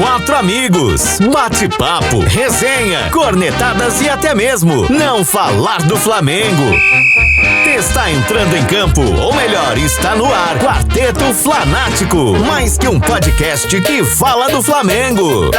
quatro amigos, bate-papo, resenha, cornetadas e até mesmo não falar do Flamengo. Está entrando em campo, ou melhor, está no ar, Quarteto Flanático, mais que um podcast que fala do Flamengo.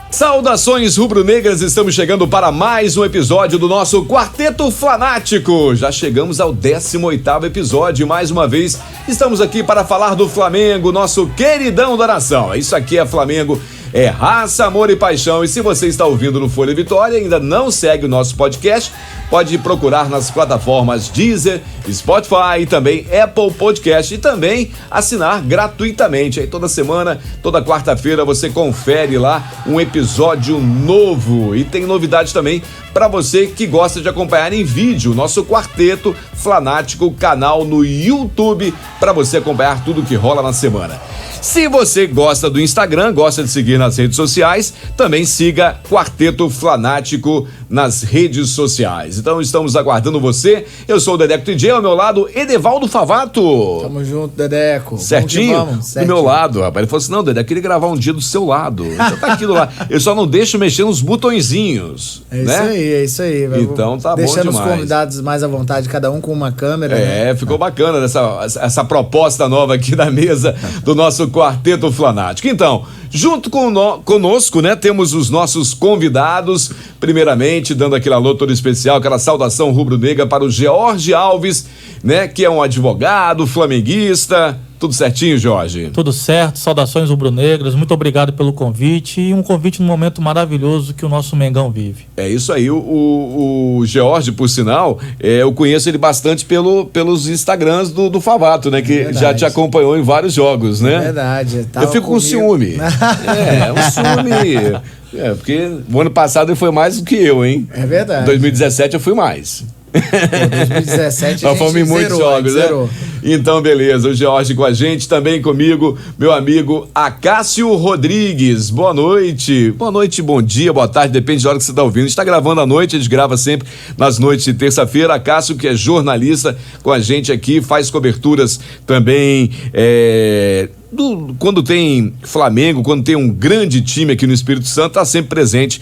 Saudações rubro-negras, estamos chegando para mais um episódio do nosso Quarteto Flanático. Já chegamos ao 18º episódio e mais uma vez estamos aqui para falar do Flamengo, nosso queridão da nação. Isso aqui é Flamengo, é raça, amor e paixão. E se você está ouvindo no Folha Vitória e ainda não segue o nosso podcast, pode procurar nas plataformas Deezer, Spotify e também Apple Podcast e também assinar gratuitamente. Aí toda semana, toda quarta-feira você confere lá um episódio novo e tem novidades também para você que gosta de acompanhar em vídeo nosso Quarteto Flanático, canal no YouTube, para você acompanhar tudo que rola na semana. Se você gosta do Instagram, gosta de seguir nas redes sociais, também siga Quarteto Flanático nas redes sociais. Então estamos aguardando você. Eu sou o Dedeco TJ, ao meu lado, Edevaldo Favato. Tamo junto, Dedeco. Certinho? Vamos, do meu lado, rapaz. Ele falou assim, não, Dedeco, eu queria gravar um dia do seu lado. Já tá aqui do lado. Eu só não deixo mexer nos botõezinhos. É isso aí. Então tá bom demais. Deixando os convidados mais à vontade, cada um com uma câmera. né? Ficou bacana essa proposta nova aqui da mesa do nosso Quarteto Flanático. Então, junto conosco, né, temos os nossos convidados, primeiramente dando aquele alô todo especial, aquela saudação rubro-negra para o George Alves, né, que é um advogado flamenguista. Tudo certinho, Jorge? Tudo certo, saudações rubro-negras, muito obrigado pelo convite e um convite num momento maravilhoso que o nosso Mengão vive. É isso aí, o George, por sinal, eu conheço ele bastante pelos Instagrams do Favato, né, que já te acompanhou em vários jogos, né? É verdade. Eu fico com ciúme. Um ciúme. Porque o ano passado ele foi mais do que eu, hein? É verdade. Em 2017 eu fui mais. Em 2017 Nós fomos em muitos jogos, né? Então, beleza. O George com a gente, também comigo, meu amigo Acácio Rodrigues. Boa noite. Boa noite, bom dia, boa tarde, depende da hora que você está ouvindo. A gente está gravando à noite, a gente grava sempre nas noites de terça-feira. Acácio, que é jornalista com a gente aqui, faz coberturas também quando tem Flamengo, quando tem um grande time aqui no Espírito Santo, está sempre presente.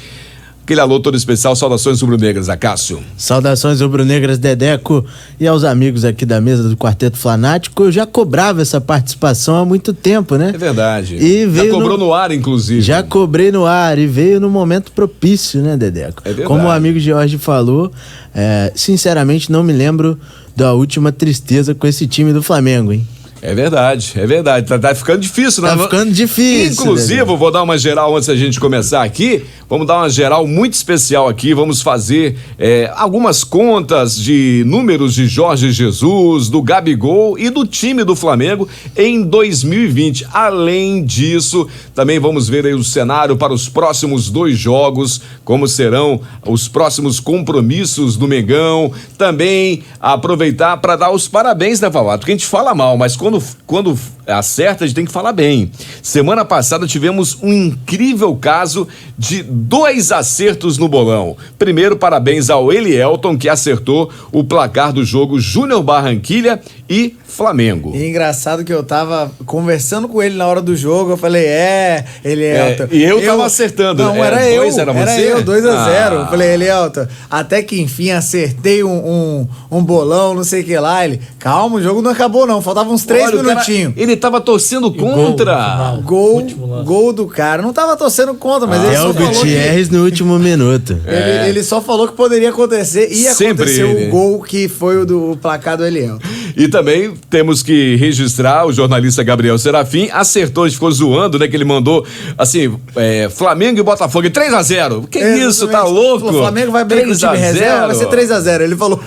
Aquele alô todo especial, saudações rubro-negras, Acácio. Saudações rubro-negras, Dedeco, e aos amigos aqui da mesa do Quarteto Flanático. Eu já cobrava essa participação há muito tempo, né? É verdade. E já cobrou no ar, inclusive. Já cobrei no ar e veio no momento propício, né, Dedeco? É verdade. Como o amigo Jorge falou, sinceramente não me lembro da última tristeza com esse time do Flamengo, hein? É verdade. Tá ficando difícil, né? Tá ficando difícil. Inclusive, eu vou dar uma geral antes da gente começar aqui. Vamos dar uma geral muito especial aqui. Vamos fazer algumas contas de números de Jorge Jesus, do Gabigol e do time do Flamengo em 2020. Além disso, também vamos ver aí o cenário para os próximos 2 jogos, como serão os próximos compromissos do Mengão. Também aproveitar para dar os parabéns, né, Favato? Porque a gente fala mal, mas quando acerta, a gente tem que falar bem. Semana passada tivemos um incrível caso de 2 acertos no bolão. Primeiro, parabéns ao Elielton, que acertou o placar do jogo Júnior Barranquilla e Flamengo. E engraçado que eu tava conversando com ele na hora do jogo, eu falei, Elielton. E eu tava acertando. Não, era eu. Era você? Era eu, 2-0. Eu falei, Elielton, até que enfim acertei um bolão, não sei o que lá. Ele, calma, o jogo não acabou não, faltavam uns 3 minutinhos. Ele tava torcendo contra. Gol do cara. Não tava torcendo contra, mas ele só falou Gutierrez no último minuto. Ele só falou que poderia acontecer e aconteceu o gol que foi o do placar do Elielton. E também temos que registrar o jornalista Gabriel Serafim, acertou, a gente ficou zoando, né, que ele mandou, assim, Flamengo e Botafogo 3-0. Que isso, tá louco? O Flamengo vai bem com o time reserva, vai ser 3-0, ele falou.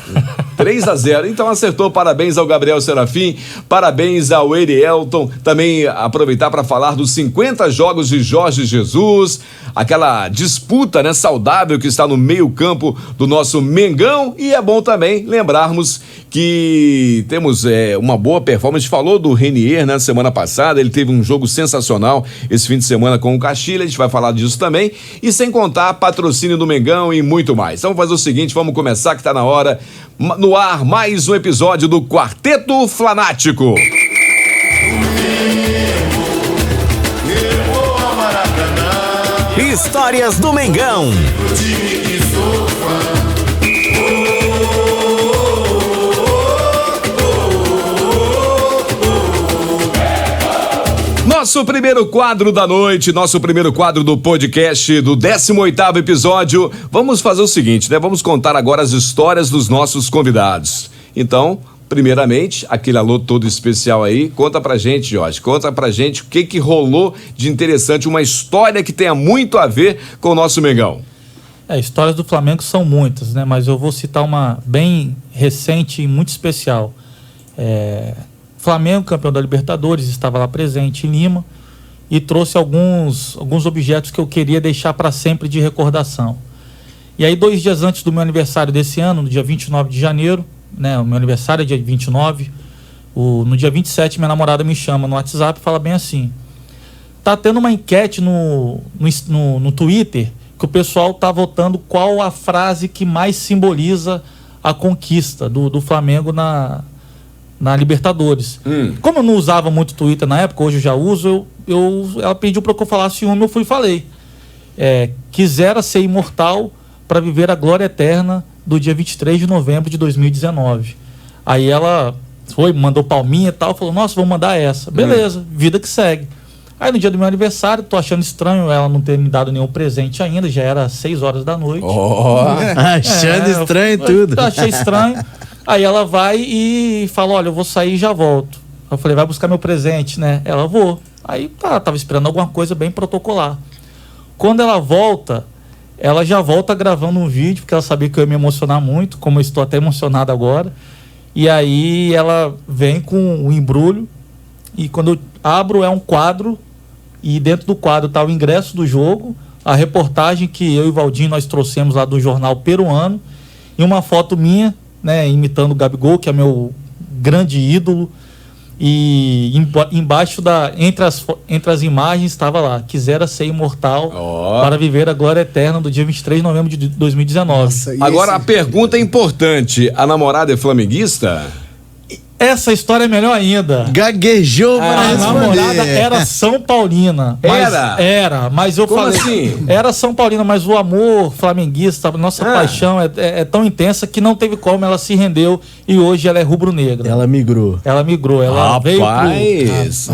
3-0, então acertou, parabéns ao Gabriel Serafim, parabéns ao Elielton, também aproveitar para falar dos 50 jogos de Jorge Jesus, aquela disputa, né, saudável que está no meio campo do nosso Mengão, e é bom também lembrarmos que temos uma boa performance, falou do Renier, né, semana passada, ele teve um jogo sensacional esse fim de semana com o Castilha, a gente vai falar disso também, e sem contar patrocínio do Mengão e muito mais. Então vamos fazer o seguinte, vamos começar que tá na hora. No ar, mais um episódio do Quarteto Flanático. Histórias do Mengão. Nosso primeiro quadro da noite, nosso primeiro quadro do podcast do 18º episódio. Vamos fazer o seguinte, né? Vamos contar agora as histórias dos nossos convidados. Então, primeiramente, aquele alô todo especial aí, conta pra gente, Jorge, conta pra gente o que rolou de interessante, uma história que tenha muito a ver com o nosso Mengão. Histórias do Flamengo são muitas, né? Mas eu vou citar uma bem recente e muito especial. Flamengo, campeão da Libertadores, estava lá presente em Lima e trouxe alguns objetos que eu queria deixar para sempre de recordação. E aí, 2 dias antes do meu aniversário desse ano, no dia 29 de janeiro, né, o meu aniversário é dia 29, no dia 27 minha namorada me chama no WhatsApp e fala bem assim: tá tendo uma enquete no Twitter que o pessoal tá votando qual a frase que mais simboliza a conquista do Flamengo na Libertadores. Como eu não usava muito Twitter na época, hoje eu já uso, ela pediu para que eu falasse uma, eu fui e falei. Quisera ser imortal para viver a glória eterna do dia 23 de novembro de 2019. Aí ela mandou palminha e tal, falou, nossa, vou mandar essa. Beleza, vida que segue. Aí no dia do meu aniversário, tô achando estranho ela não ter me dado nenhum presente ainda, já era 6 horas da noite. Achando estranho tudo. Achei estranho. Aí ela vai e fala, olha, eu vou sair e já volto. Eu falei, vai buscar meu presente, né? Ela, vou. Aí tava esperando alguma coisa bem protocolar. Quando ela volta, ela já volta gravando um vídeo, porque ela sabia que eu ia me emocionar muito, como eu estou até emocionado agora. E aí ela vem com um embrulho, e quando eu abro é um quadro, e dentro do quadro tá o ingresso do jogo, a reportagem que eu e o Valdinho nós trouxemos lá do jornal peruano, e uma foto minha, né, imitando o Gabigol, que é meu grande ídolo, e embaixo entre as imagens estava lá, quisera ser imortal para viver a glória eterna do dia 23 de novembro de 2019. Nossa, agora a pergunta é importante, a namorada é flamenguista? Essa história é melhor ainda. Gaguejou para A namorada era São Paulina. Mas eu Como falei. Assim? Era São Paulina, mas o amor flamenguista, nossa paixão é tão intensa que não teve como, ela se rendeu e hoje ela é rubro-negra. Ela migrou. Ela veio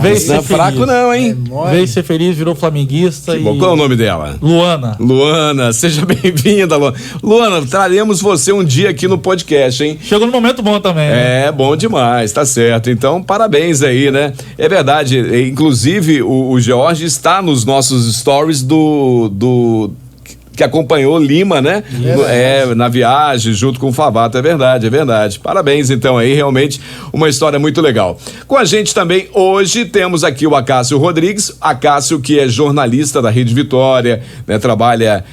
veio ser fraco não, hein? Veio ser feliz, virou flamenguista. Bom, qual é o nome dela? Luana, seja bem-vinda, Luana. Luana, traremos você um dia aqui no podcast, hein? Chegou no momento bom também. Né? Bom demais. Tá certo, então parabéns aí, né? É verdade, inclusive o Jorge está nos nossos stories que acompanhou Lima, né? Na viagem, junto com o Favato, é verdade. Parabéns, então, aí, realmente uma história muito legal. Com a gente também, hoje, temos aqui o Acácio Rodrigues, Acácio que é jornalista da Rede Vitória, né? Trabalha,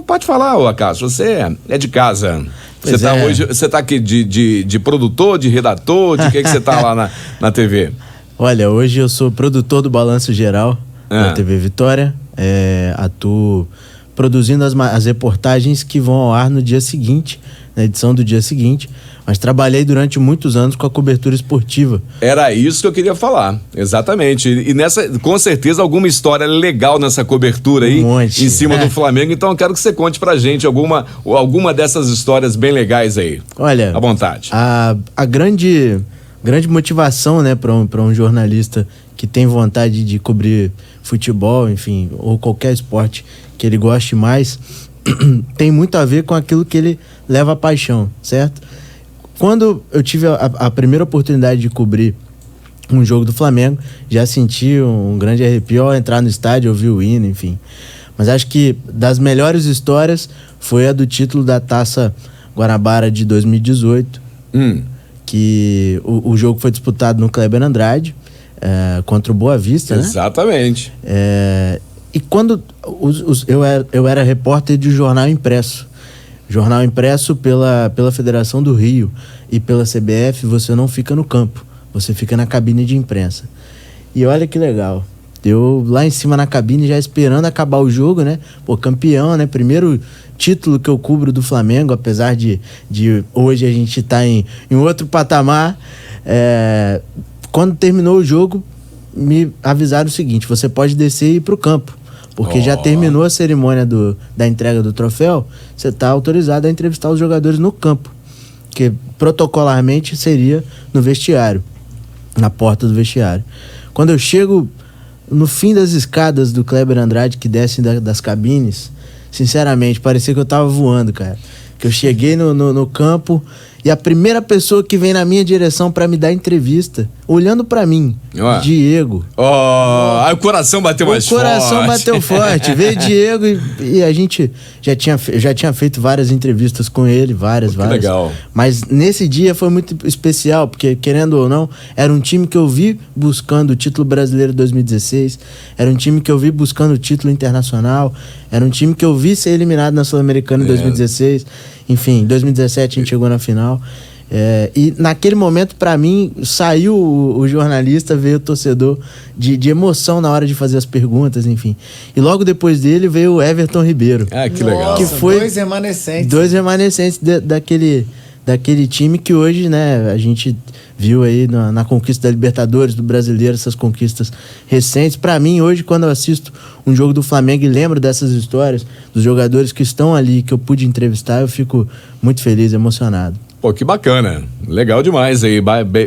pode falar, Acácio, você é de casa. Você tá aqui de produtor, de redator, de que você tá lá na TV? Olha, hoje eu sou produtor do Balanço Geral da TV Vitória, atuo produzindo as reportagens que vão ao ar no dia seguinte, na edição do dia seguinte, mas trabalhei durante muitos anos com a cobertura esportiva. Era isso que eu queria falar, exatamente. E com certeza, alguma história legal nessa cobertura aí, em cima do Flamengo. Então eu quero que você conte pra gente alguma dessas histórias bem legais aí. Olha, à vontade. A grande motivação, né, para um jornalista que tem vontade de cobrir futebol, enfim, ou qualquer esporte que ele goste mais, tem muito a ver com aquilo que ele leva a paixão, certo? Quando eu tive a primeira oportunidade de cobrir um jogo do Flamengo, já senti um grande arrepio ao entrar no estádio, ouvir o hino, enfim. Mas acho que das melhores histórias foi a do título da Taça Guanabara de 2018, que o jogo foi disputado no Kleber Andrade, contra o Boa Vista, né? Exatamente. E quando eu era repórter de jornal impresso. Jornal impresso pela Federação do Rio e pela CBF, você não fica no campo, você fica na cabine de imprensa. E olha que legal, eu lá em cima na cabine já esperando acabar o jogo, né? Pô, campeão, né? Primeiro título que eu cubro do Flamengo, apesar de hoje a gente estar em outro patamar. Quando terminou o jogo, me avisaram o seguinte: você pode descer e ir pro campo, Porque já terminou a cerimônia da entrega do troféu, você está autorizado a entrevistar os jogadores no campo, que protocolarmente seria no vestiário, na porta do vestiário. Quando eu chego no fim das escadas do Kleber Andrade, que descem das cabines, sinceramente, parecia que eu tava voando, cara. Que eu cheguei no campo e a primeira pessoa que vem na minha direção pra me dar entrevista, olhando pra mim, Diego. Aí o coração bateu mais forte. O coração bateu forte. Veio Diego e a gente já tinha feito várias entrevistas com ele, várias. Legal. Mas nesse dia foi muito especial, porque, querendo ou não, era um time que eu vi buscando o título brasileiro 2016, era um time que eu vi buscando o título internacional, era um time que eu vi ser eliminado na Sul-Americana em 2016. Enfim, em 2017 a gente chegou na final. E naquele momento, pra mim, saiu o jornalista, veio o torcedor de emoção na hora de fazer as perguntas, enfim. E logo depois dele veio o Everton Ribeiro. Que legal. Nossa, que foi dois remanescentes daquele time que hoje, né, a gente viu aí na conquista da Libertadores, do Brasileiro, essas conquistas recentes. Pra mim, hoje, quando eu assisto um jogo do Flamengo e lembro dessas histórias, dos jogadores que estão ali, que eu pude entrevistar, eu fico muito feliz, emocionado. Pô, que bacana. Legal demais aí.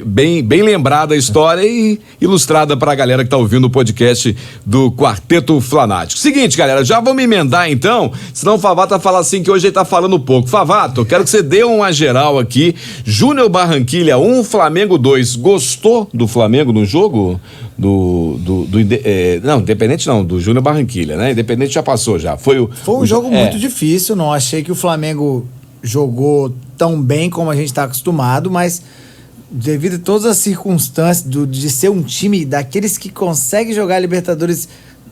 Bem lembrada a história e ilustrada pra galera que tá ouvindo o podcast do Quarteto Flanático. Seguinte, galera, já vamos emendar então, senão o Favato vai falar assim que hoje ele tá falando pouco. Favato, quero que você dê uma geral aqui. Júnior Barranquilla 1, Flamengo 2. Gostou do Flamengo no jogo? Não, Independente não, do Júnior Barranquilla, né? Independente já passou já. Foi um jogo muito difícil, não achei que o Flamengo jogou tão bem como a gente está acostumado, mas devido a todas as circunstâncias de ser um time daqueles que consegue jogar Libertadores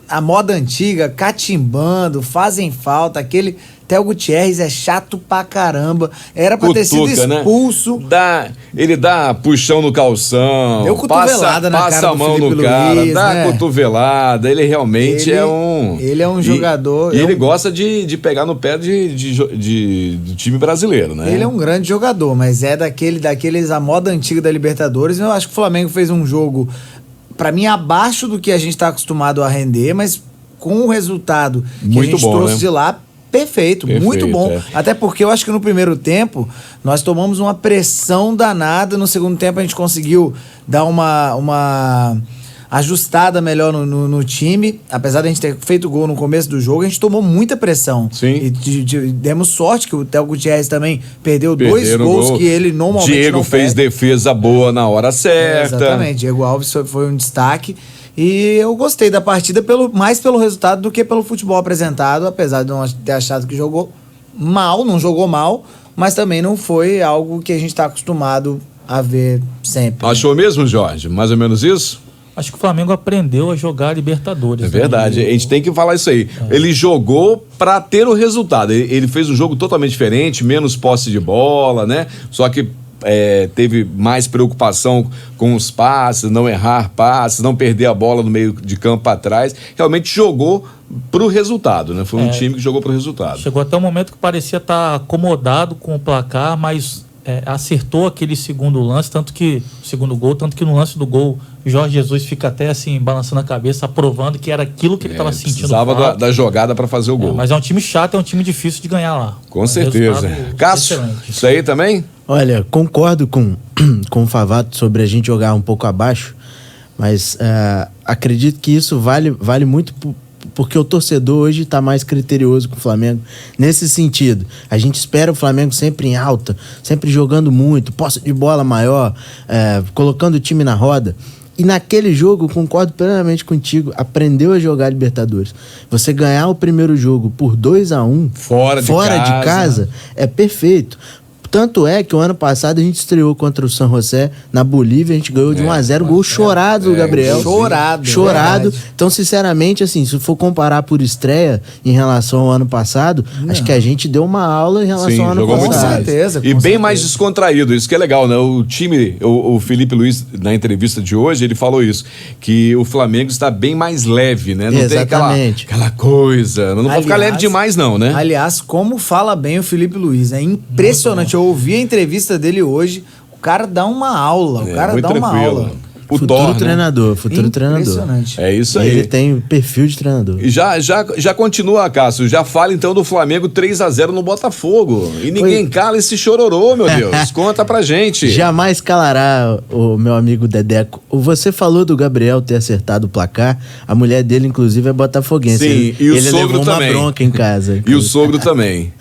a moda antiga, catimbando, fazem falta, aquele Theo Gutierrez é chato pra caramba, era pra ter sido expulso. Né? Ele dá puxão no calção, deu cotovelada na cara a mão no cara, dá cotovelada, ele realmente ele é um jogador. E ele gosta de pegar no pé de time brasileiro, né? Ele é um grande jogador, mas é daqueles a moda antiga da Libertadores. Eu acho que o Flamengo fez um jogo, pra mim, abaixo do que a gente tá acostumado a render, mas com o resultado que muito a gente trouxe, né, de lá, perfeito, muito bom. Até porque eu acho que no primeiro tempo nós tomamos uma pressão danada, no segundo tempo a gente conseguiu dar uma ajustada melhor no time, apesar de a gente ter feito gol no começo do jogo, a gente tomou muita pressão. Sim. E demos sorte que o Theo Gutierrez também perdeu 2 gols que ele normalmente Diego não fez defesa boa na hora certa. Exatamente, Diego Alves foi um destaque. E eu gostei da partida mais pelo resultado do que pelo futebol apresentado, apesar de não ter achado que jogou mal, não jogou mal, mas também não foi algo que a gente está acostumado a ver sempre. Achou mesmo, Jorge? Mais ou menos isso? Acho que o Flamengo aprendeu a jogar Libertadores. É verdade, a gente tem que falar isso aí. Ele jogou pra ter o resultado. Ele fez um jogo totalmente diferente, menos posse de bola, né? Só que teve mais preocupação com os passes, não errar passes, não perder a bola no meio de campo para trás. Realmente jogou pro resultado, né? Foi um time que jogou pro resultado. Chegou até um momento que parecia estar acomodado com o placar, mas acertou aquele segundo lance, tanto que no lance do gol, o Jorge Jesus fica até assim, balançando a cabeça, aprovando que era aquilo que ele estava sentindo. Precisava da jogada para fazer o gol. Mas é um time chato, é um time difícil de ganhar lá. Com certeza. Cássio, isso aí também? Olha, concordo com o Favato sobre a gente jogar um pouco abaixo, mas acredito que isso vale muito porque o torcedor hoje está mais criterioso com o Flamengo nesse sentido. A gente espera o Flamengo sempre em alta, sempre jogando muito, posse de bola maior, colocando o time na roda. E naquele jogo, concordo plenamente contigo, aprendeu a jogar Libertadores. Você ganhar o primeiro jogo por 2-1 fora de casa é perfeito. Tanto é que o ano passado a gente estreou contra o San José na Bolívia, a gente ganhou de 1-0, gol chorado do Gabriel. Chorado. Então, sinceramente, assim, se for comparar por estreia em relação ao ano passado, acho que a gente deu uma aula em relação ao ano passado. Com certeza. E bem mais descontraído, isso que é legal, né? O time, o Felipe Luiz, na entrevista de hoje, ele falou isso, que o Flamengo está bem mais leve, né? Não Exatamente. tem aquela coisa, não pode ficar leve demais não, né? Aliás, como fala bem o Felipe Luiz, é impressionante. Eu ouvi a entrevista dele hoje, o cara dá uma aula, Futuro treinador. Impressionante. É isso aí. Ele tem perfil de treinador. E já continua, Cássio. Já fala então do Flamengo 3-0 no Botafogo. E ninguém cala esse chororô, meu Deus. Conta pra gente. Jamais calará o meu amigo Dedeco. Você falou do Gabriel ter acertado o placar. A mulher dele, inclusive, é botafoguense. Sim, e o ele sogro levou também. uma bronca em casa. E o sogro também.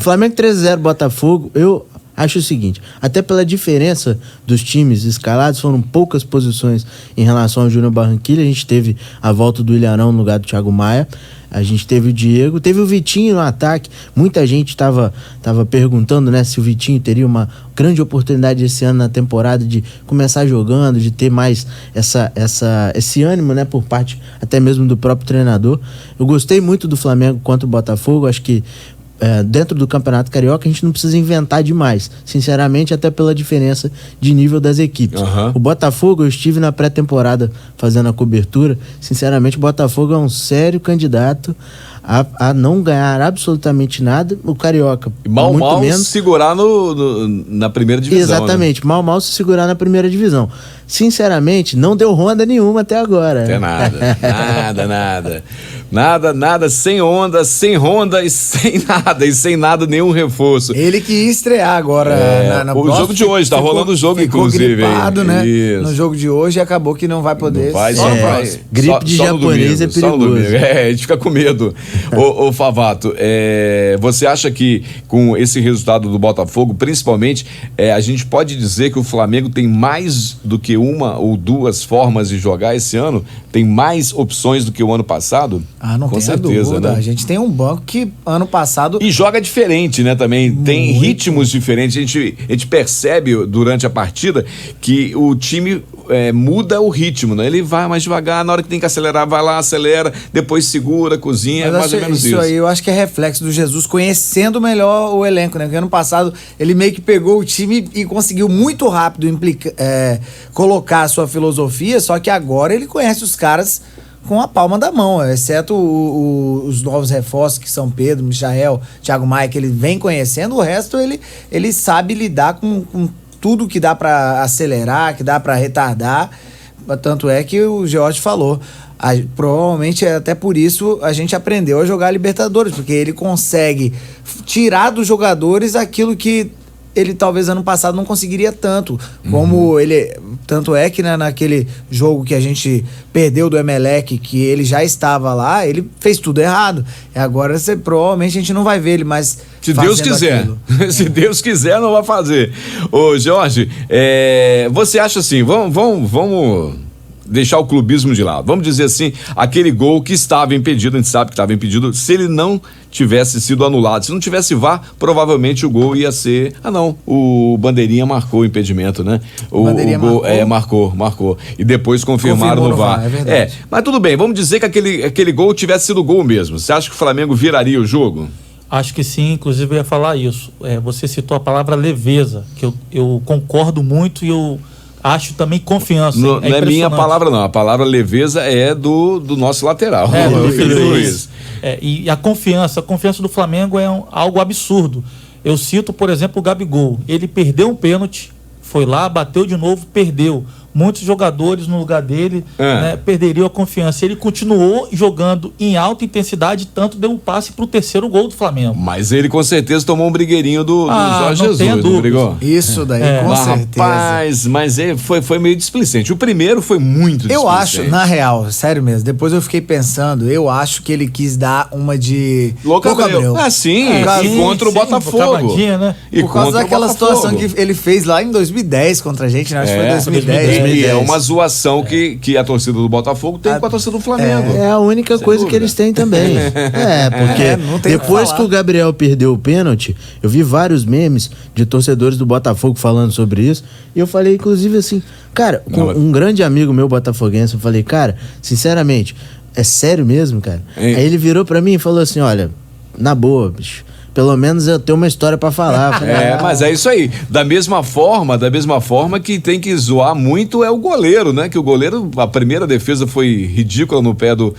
Flamengo 3-0 Botafogo. Eu acho o seguinte, até pela diferença dos times escalados, foram poucas posições em relação ao Júnior Barranquilla. A gente teve a volta do Ilharão no lugar do Thiago Maia, a gente teve o Diego, teve o Vitinho no ataque. Muita gente estava perguntando, né, se o Vitinho teria uma grande oportunidade esse ano na temporada de começar jogando, de ter mais esse ânimo, né, por parte até mesmo do próprio treinador. Eu gostei muito do Flamengo contra o Botafogo. Acho que dentro do Campeonato Carioca a gente não precisa inventar demais, sinceramente, até pela diferença de nível das equipes. O Botafogo, eu estive na pré-temporada fazendo a cobertura, sinceramente o Botafogo é um sério candidato a não ganhar absolutamente nada. O Carioca, mal menos segurar na primeira divisão. Exatamente, né? mal se segurar na primeira divisão. Sinceramente, não deu ronda nenhuma até agora. Até nada, sem onda, sem ronda e sem nada, nenhum reforço. Ele que ia estrear agora o jogo de hoje, tá rolando o jogo, inclusive. Gripado, né? Isso. No jogo de hoje acabou que não vai poder. Não vai. Gripe de japonês é perigoso. A gente fica com medo. Ô Favato, você acha que com esse resultado do Botafogo, principalmente, a gente pode dizer que o Flamengo tem mais do que uma ou duas formas de jogar esse ano? Tem mais opções do que o ano passado? Não com tem certeza, dúvida. né? A gente tem um banco que ano passado... E joga diferente, né, também. Tem ritmos diferentes. A gente percebe durante a partida que o time muda o ritmo, né? Ele vai mais devagar, na hora que tem que acelerar, vai lá, acelera, depois segura, cozinha, mais ou menos isso. Isso aí eu acho que é reflexo do Jesus conhecendo melhor o elenco, né? Porque ano passado ele meio que pegou o time e conseguiu muito rápido colocar a sua filosofia, só que agora ele conhece os caras com a palma da mão, exceto os novos reforços que são Pedro, Michael, Thiago Maia, que ele vem conhecendo. O resto ele sabe lidar com tudo que dá para acelerar, que dá para retardar. Tanto é que o George falou, provavelmente até por isso a gente aprendeu a jogar Libertadores, porque ele consegue tirar dos jogadores aquilo que ele talvez ano passado não conseguiria tanto, como ele... Tanto é que naquele jogo que a gente perdeu do Emelec, que ele já estava lá, ele fez tudo errado. E agora provavelmente a gente não vai ver ele mais. Se Deus quiser. Se Deus quiser, não vai fazer. Ô, Jorge, você acha assim, vamos deixar o clubismo de lado. Vamos dizer assim, aquele gol que estava impedido, a gente sabe que estava impedido, se ele não tivesse sido anulado, se não tivesse VAR, provavelmente o gol ia ser... o Bandeirinha marcou o impedimento, né? O gol marcou. E depois confirmaram no VAR. É verdade. Mas tudo bem, vamos dizer que aquele gol tivesse sido gol mesmo. Você acha que o Flamengo viraria o jogo? Acho que sim, inclusive eu ia falar isso. Você citou a palavra leveza, que eu concordo muito e eu acho também confiança. Não é minha palavra, não. A palavra leveza é do nosso lateral. Do Felipe Luiz. E a confiança do Flamengo é algo absurdo. Eu cito, por exemplo, o Gabigol. Ele perdeu um pênalti, foi lá, bateu de novo, perdeu. Muitos jogadores no lugar dele perderiam a confiança. Ele continuou jogando em alta intensidade, tanto deu um passe para o terceiro gol do Flamengo. Mas ele com certeza tomou um brigueirinho do Jorge Jesus, não brigou? Isso daí, com certeza. Rapaz, mas foi meio displicente. O primeiro foi muito displicente. Eu acho, na real, sério mesmo, depois eu fiquei pensando, eu acho que ele quis dar uma de... Louco Abreu. Sim, contra o Botafogo. Né? Por causa daquela situação que ele fez lá em 2010 contra a gente, né? Acho que foi 2010. E é uma zoação que a torcida do Botafogo tem com a torcida do Flamengo. É a única coisa que eles têm também. Porque depois que o Gabriel perdeu o pênalti, eu vi vários memes de torcedores do Botafogo falando sobre isso, e eu falei, inclusive assim, cara, com um grande amigo meu botafoguense, eu falei, cara, sinceramente, é sério mesmo, cara? Aí ele virou pra mim e falou assim, olha, na boa, bicho, pelo menos eu tenho uma história pra falar. Mas é isso aí. Da mesma forma que tem que zoar muito é o goleiro, né? Que o goleiro, a primeira defesa foi ridícula no pé do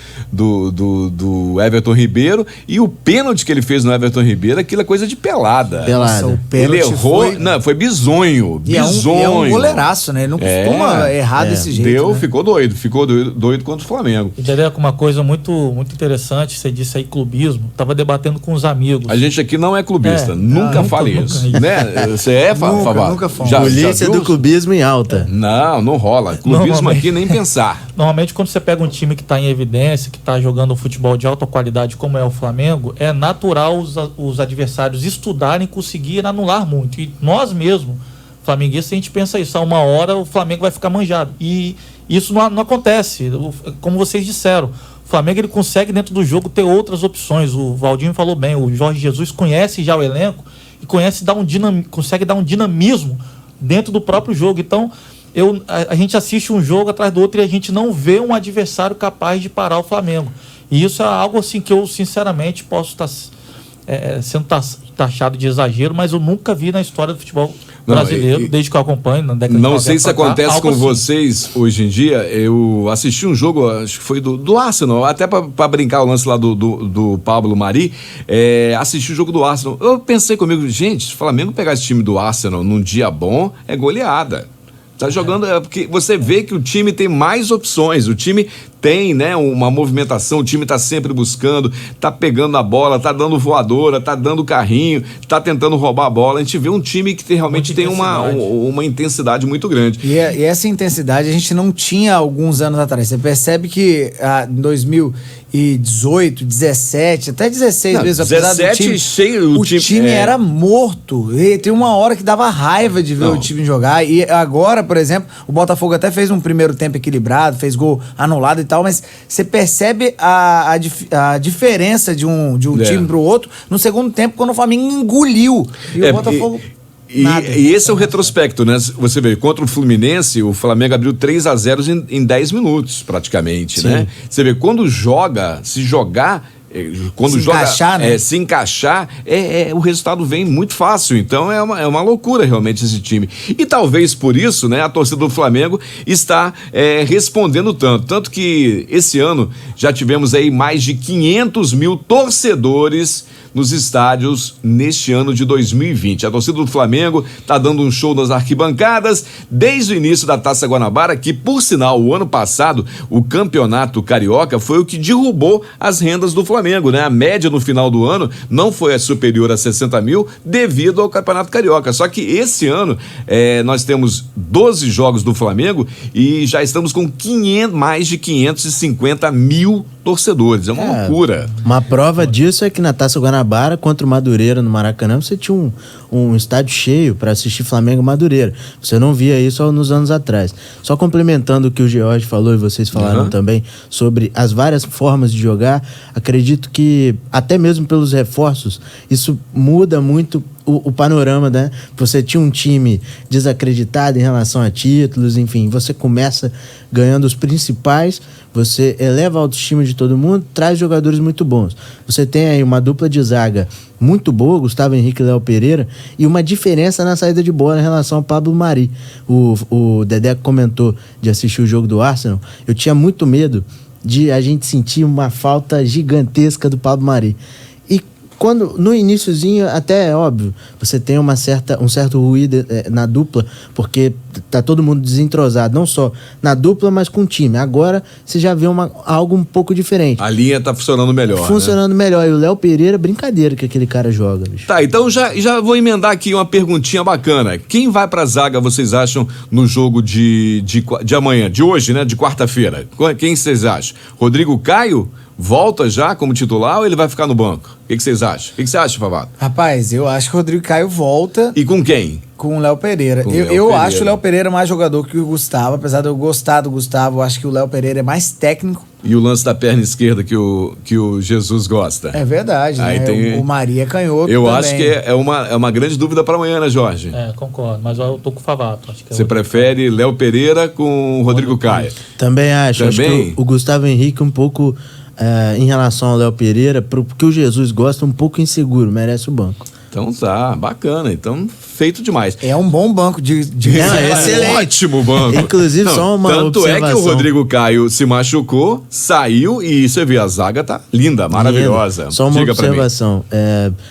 Everton Ribeiro, e o pênalti que ele fez no Everton Ribeiro, aquilo é coisa de pelada. Nossa, o Ele errou, foi bizonho. E é um goleiraço, né? Ele não costuma errar desse jeito. Né? Ficou doido contra o Flamengo. E Dedé, uma coisa muito, muito interessante, você disse aí clubismo, tava debatendo com os amigos. A gente aqui não é clubista, nunca fale isso. Né? Você é, Fabá? Nunca fomos. Polícia do clubismo em alta. Não rola. Clubismo aqui nem pensar. Normalmente quando você pega um time que está em evidência, que está jogando um futebol de alta qualidade como é o Flamengo, é natural os adversários estudarem e conseguirem anular muito. E nós mesmos, flamenguistas, a gente pensa isso, a uma hora o Flamengo vai ficar manjado. E isso não acontece, como vocês disseram. O Flamengo ele consegue dentro do jogo ter outras opções. O Valdinho falou bem, o Jorge Jesus conhece já o elenco e consegue dar um dinamismo dentro do próprio jogo. Então, a gente assiste um jogo atrás do outro e a gente não vê um adversário capaz de parar o Flamengo. E isso é algo assim que eu, sinceramente, posso estar sendo taxado de exagero, mas eu nunca vi na história do futebol brasileiro, desde que eu acompanho, na década de 90. Não sei se acontece com vocês hoje em dia. Eu assisti um jogo, acho que foi do Arsenal, até para brincar o lance lá do Pablo Mari, assisti o jogo do Arsenal. Eu pensei comigo, gente, se o Flamengo pegar esse time do Arsenal num dia bom, é goleada. Tá jogando, porque você vê que o time tem mais opções, o time tem, né, uma movimentação, o time tá sempre buscando, tá pegando a bola, tá dando voadora, tá dando carrinho, tá tentando roubar a bola. A gente vê um time que realmente tem uma intensidade muito grande. E essa intensidade a gente não tinha alguns anos atrás. Você percebe que em 2018, 17, até 16 vezes, apesar do time, o time era morto. E tem uma hora que dava raiva de ver o time jogar. E agora, por exemplo, o Botafogo até fez um primeiro tempo equilibrado, fez gol anulado e tal, mas você percebe a diferença de um time pro outro no segundo tempo, quando o Flamengo engoliu. E o Botafogo... E esse é o retrospecto, né? Você vê, contra o Fluminense, o Flamengo abriu 3-0 em 10 minutos, praticamente, né? Você vê, quando se encaixar, o resultado vem muito fácil. Então é uma loucura realmente esse time. E talvez por isso, né, a torcida do Flamengo está respondendo tanto que esse ano já tivemos aí mais de 500 mil torcedores nos estádios neste ano de 2020. A torcida do Flamengo está dando um show nas arquibancadas desde o início da Taça Guanabara, que, por sinal, o ano passado, o campeonato carioca foi o que derrubou as rendas do Flamengo, né? A média no final do ano não foi superior a 60 mil devido ao campeonato carioca. Só que esse ano nós temos 12 jogos do Flamengo e já estamos com mais de 550 mil torcedores. É uma loucura. Uma prova disso é que na Taça Guanabara, contra o Madureira no Maracanã, você tinha um estádio cheio para assistir Flamengo e Madureira. Você não via isso nos anos atrás. Só complementando o que o George falou e vocês falaram também sobre as várias formas de jogar, acredito que até mesmo pelos reforços, isso muda muito o panorama, né? Você tinha um time desacreditado em relação a títulos, enfim, você começa ganhando os principais, você eleva a autoestima de todo mundo, traz jogadores muito bons. Você tem aí uma dupla de zaga muito boa, Gustavo Henrique e Léo Pereira, e uma diferença na saída de bola em relação ao Pablo Mari. O Dedé comentou de assistir o jogo do Arsenal, eu tinha muito medo de a gente sentir uma falta gigantesca do Pablo Mari. Quando, no iniciozinho, até é óbvio, você tem um certo ruído na dupla, porque tá todo mundo desentrosado, não só na dupla, mas com o time. Agora, você já vê algo um pouco diferente. A linha tá funcionando melhor, Funcionando melhor. E o Léo Pereira, brincadeira que aquele cara joga, bicho. Tá, então já vou emendar aqui uma perguntinha bacana. Quem vai pra zaga, vocês acham, no jogo de amanhã, de hoje, né, de quarta-feira? Quem vocês acham? Rodrigo Caio volta já como titular ou ele vai ficar no banco? O que vocês acham? O que você acha, Favato? Rapaz, eu acho que o Rodrigo Caio volta. E com quem? Com o Léo Pereira. Eu acho o Léo Pereira mais jogador que o Gustavo. Apesar de eu gostar do Gustavo, eu acho que o Léo Pereira é mais técnico. E o lance da perna esquerda que o Jesus gosta. É verdade, aí né? O Maria canhoto eu também. Acho que é uma grande dúvida para amanhã, né, Jorge? Concordo. Mas eu tô com o Favato. Você prefere Léo Pereira com o Rodrigo Caio? Também acho. Acho que o Gustavo Henrique um pouco em relação ao Léo Pereira, porque o Jesus gosta, um pouco inseguro, merece o banco. Então tá, bacana. Então, feito demais. É um bom banco de excelente. Ótimo banco. Inclusive, só uma tanto observação. É que o Rodrigo Caio se machucou, saiu e você vê, a zaga tá linda, maravilhosa. Só uma observação.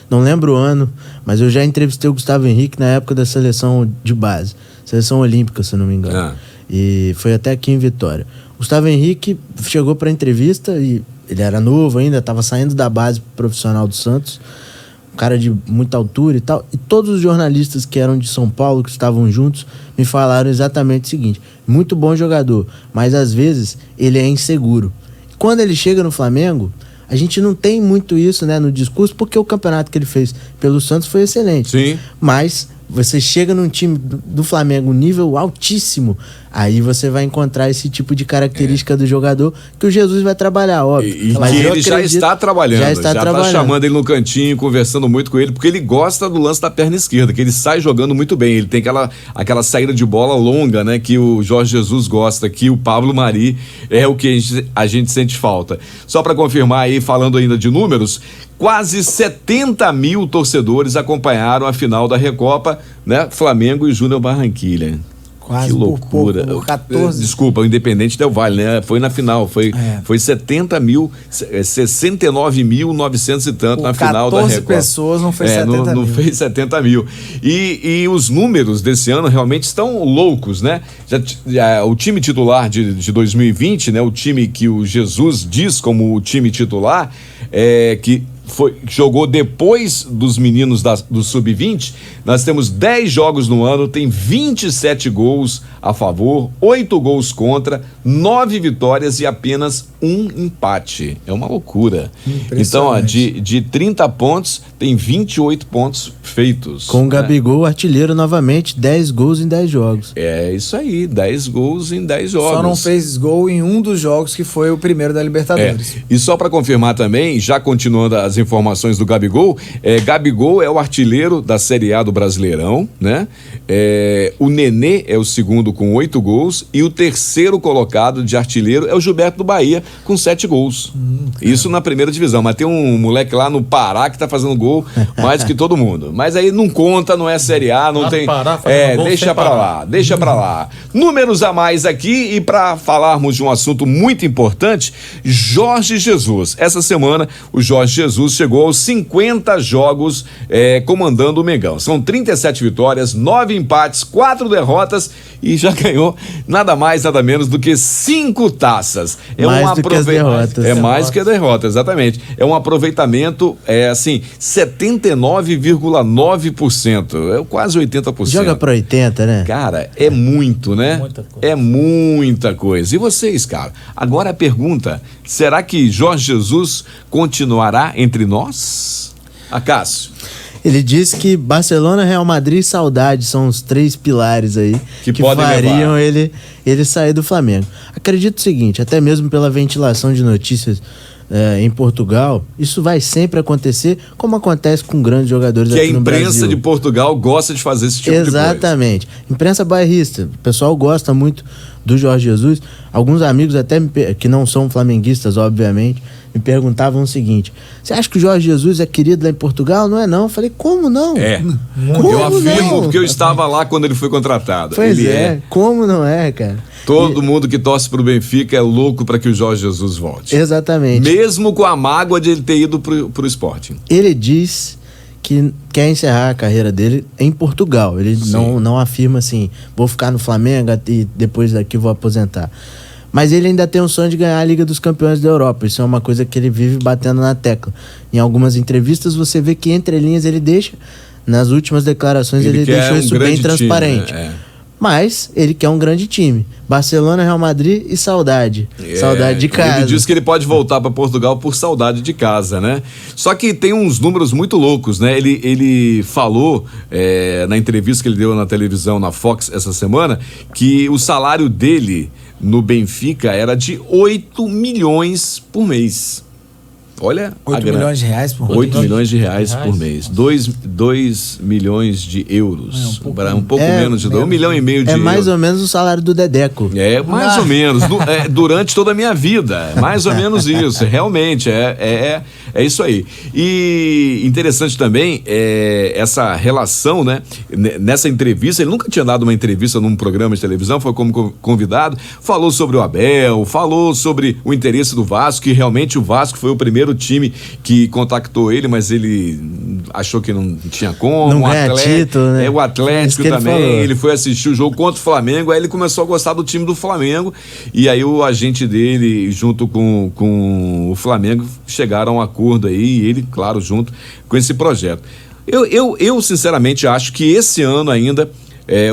Não lembro o ano, mas eu já entrevistei o Gustavo Henrique na época da seleção de base. Seleção olímpica, se eu não me engano. E foi até aqui em Vitória. Gustavo Henrique chegou para entrevista e ele era novo ainda, estava saindo da base profissional do Santos. Um cara de muita altura e tal. E todos os jornalistas que eram de São Paulo, que estavam juntos, me falaram exatamente o seguinte: muito bom jogador, mas às vezes ele é inseguro. Quando ele chega no Flamengo, a gente não tem muito isso, né, no discurso, porque o campeonato que ele fez pelo Santos foi excelente. Sim. Mas você chega num time do Flamengo, nível altíssimo, aí você vai encontrar esse tipo de característica do jogador que o Jesus vai trabalhar, óbvio. Mas ele já está trabalhando, já está chamando ele no cantinho, conversando muito com ele, porque ele gosta do lance da perna esquerda, que ele sai jogando muito bem. Ele tem aquela saída de bola longa, né, que o Jorge Jesus gosta, que o Pablo Mari é o que a gente sente falta. Só para confirmar aí, falando ainda de números, quase 70 mil torcedores acompanharam a final da Recopa, né? Flamengo e Júnior Barranquilla. Quase que loucura. Por 14. Desculpa, o Independente Del Valle, né? Foi na final, foi 70 mil, 69.900 e tanto na final da Recopa. 14 pessoas, não fez 70 mil. Não fez 70 mil. E os números desse ano realmente estão loucos, né? O time titular de 2020, né? O time que o Jesus diz como o time titular, que jogou depois dos meninos do Sub-20, nós temos 10 jogos no ano, tem 27 gols a favor, 8 gols contra, 9 vitórias e apenas 1 empate. É uma loucura. Então, de 30 pontos, tem 28 pontos feitos. Com o Gabigol, artilheiro novamente, 10 gols em 10 jogos. É isso aí, 10 gols em 10 jogos. Só não fez gol em um dos jogos que foi o primeiro da Libertadores. E só para confirmar também, já continuando as informações do Gabigol, Gabigol é o artilheiro da Série A do Brasileirão, né? O Nenê é o segundo com 8 gols e o terceiro colocado de artilheiro é o Gilberto do Bahia com 7 gols. Isso na primeira divisão, mas tem um moleque lá no Pará que tá fazendo gol mais que todo mundo. Mas aí não conta, não é Série A, não tem... deixa pra lá. Números a mais aqui e para falarmos de um assunto muito importante, Jorge Jesus. Essa semana o Jorge Jesus chegou aos 50 jogos comandando o Mengão. São 37 vitórias, 9 empates, 4 derrotas e já ganhou nada mais, nada menos do que 5 taças. Mais do que as derrotas. Mais do que a derrota, exatamente. É um aproveitamento, 79,9%. É quase 80%. Joga pra 80, né? Cara, é muito, né? É muita coisa. E vocês, cara? Agora a pergunta, será que Jorge Jesus continuará entre nós? Acácio. Ele disse que Barcelona, Real Madrid e Saudade são os 3 pilares aí que fariam ele sair do Flamengo. Acredito o seguinte, até mesmo pela ventilação de notícias em Portugal, isso vai sempre acontecer, como acontece com grandes jogadores aqui no Brasil. Que a imprensa de Portugal gosta de fazer esse tipo de coisa. Exatamente. Imprensa bairrista. O pessoal gosta muito do Jorge Jesus. Alguns amigos até que não são flamenguistas, obviamente, me perguntavam o seguinte: você acha que o Jorge Jesus é querido lá em Portugal? Não é não. Eu falei, como não? Eu afirmo porque eu estava lá quando ele foi contratado. Pois como não é, cara? Todo mundo que torce pro Benfica é louco para que o Jorge Jesus volte. Exatamente. Mesmo com a mágoa de ele ter ido pro Sporting. Ele diz que quer encerrar a carreira dele em Portugal. Ele não afirma assim, vou ficar no Flamengo e depois daqui vou aposentar. Mas ele ainda tem um sonho de ganhar a Liga dos Campeões da Europa. Isso é uma coisa que ele vive batendo na tecla. Em algumas entrevistas você vê que entre linhas ele deixa, nas últimas declarações ele deixou isso bem transparente. Time, né? Mas ele quer um grande time. Barcelona, Real Madrid e Saudade. Saudade de casa. Ele diz que ele pode voltar para Portugal por saudade de casa, né? Só que tem uns números muito loucos, né? Ele falou na entrevista que ele deu na televisão, na Fox, essa semana, que o salário dele no Benfica era de 8 milhões por mês. Olha, 8 milhões de reais por mês. 8 milhões de reais por mês. 2 milhões de euros. Um pouco menos de 1,5 milhão de euros. É mais ou menos o salário do Dedeco. É, mais ou menos. Durante toda a minha vida. Mais ou menos isso. Realmente, é isso aí. E interessante também essa relação, né? Nessa entrevista, ele nunca tinha dado uma entrevista num programa de televisão, foi como convidado, falou sobre o Abel, falou sobre o interesse do Vasco, que realmente o Vasco foi o primeiro time que contactou ele, mas ele achou que não tinha como. Não ganha título, né? O Atlético também, ele foi assistir o jogo contra o Flamengo, aí ele começou a gostar do time do Flamengo, e aí o agente dele, junto com o Flamengo, chegaram a um acordo aí, e ele, claro, junto com esse projeto. Eu sinceramente acho que esse ano ainda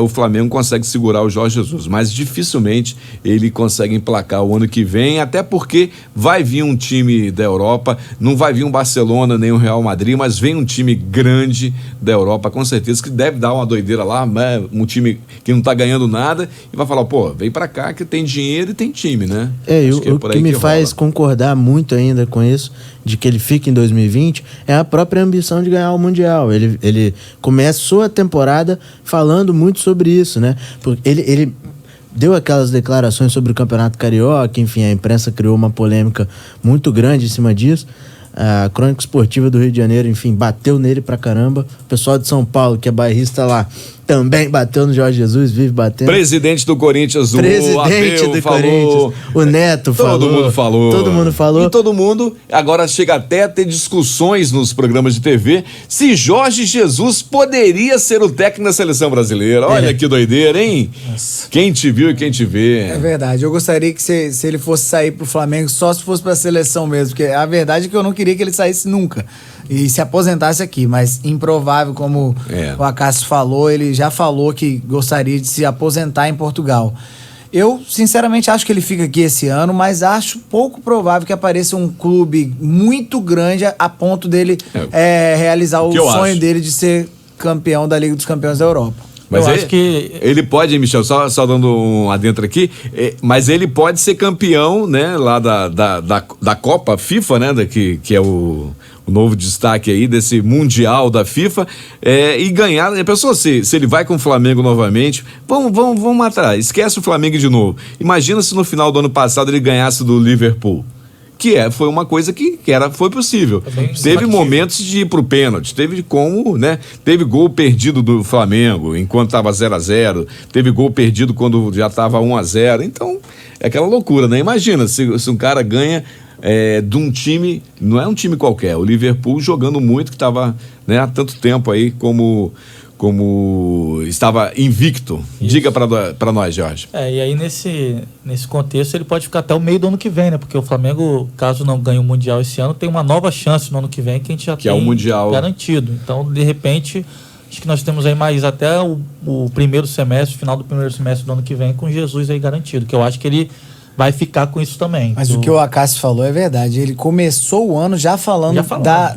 o Flamengo consegue segurar o Jorge Jesus, mas dificilmente ele consegue emplacar o ano que vem, até porque vai vir um time da Europa, não vai vir um Barcelona nem um Real Madrid, mas vem um time grande da Europa, com certeza, que deve dar uma doideira lá, né? Um time que não tá ganhando nada, e vai falar, pô, vem pra cá que tem dinheiro e tem time, né? O que me faz concordar muito ainda com isso, de que ele fica em 2020, é a própria ambição de ganhar o Mundial. Ele começou a temporada falando muito sobre isso, né? Porque ele deu aquelas declarações sobre o Campeonato Carioca, enfim, a imprensa criou uma polêmica muito grande em cima disso. A Crônica Esportiva do Rio de Janeiro, enfim, bateu nele pra caramba. O pessoal de São Paulo, que é bairrista lá, também bateu no Jorge Jesus, vive batendo. Presidente do Corinthians, o Abel falou. O Neto falou. Todo mundo falou. Todo mundo falou. E todo mundo agora chega até a ter discussões nos programas de TV se Jorge Jesus poderia ser o técnico da seleção brasileira. Olha que doideira, hein? Nossa. Quem te viu e quem te vê. É verdade. Eu gostaria que se ele fosse sair pro Flamengo, só se fosse pra seleção mesmo, porque a verdade é que eu não queria que ele saísse nunca e se aposentasse aqui, mas improvável, como o Acácio falou, ele já falou que gostaria de se aposentar em Portugal. Eu, sinceramente, acho que ele fica aqui esse ano, mas acho pouco provável que apareça um clube muito grande a ponto dele realizar o sonho dele de ser campeão da Liga dos Campeões da Europa. Mas eu acho que ele pode, Michel, só dando um adentro aqui, mas ele pode ser campeão, né, lá da Copa FIFA, né, que é o novo destaque aí desse Mundial da FIFA, e ganhar. A pessoa, se ele vai com o Flamengo novamente, vamos matar, esquece o Flamengo de novo. Imagina se no final do ano passado ele ganhasse do Liverpool. Foi uma coisa que foi possível. Teve momentos de ir pro pênalti, teve como, né? Teve gol perdido do Flamengo enquanto tava 0-0, teve gol perdido quando já tava 1-0, então é aquela loucura, né? Imagina se um cara ganha de um time, não é um time qualquer, o Liverpool jogando muito, que tava, né, há tanto tempo aí como estava invicto. Isso. Diga para nós, Jorge. E aí nesse contexto ele pode ficar até o meio do ano que vem, né? Porque o Flamengo, caso não ganhe o Mundial esse ano, tem uma nova chance no ano que vem que a gente já tem o Mundial garantido. Então, de repente, acho que nós temos aí mais até o primeiro semestre, final do primeiro semestre do ano que vem, com Jesus aí garantido, que eu acho que ele vai ficar com isso também. Mas o que o Acácio falou é verdade. Ele começou o ano já falando.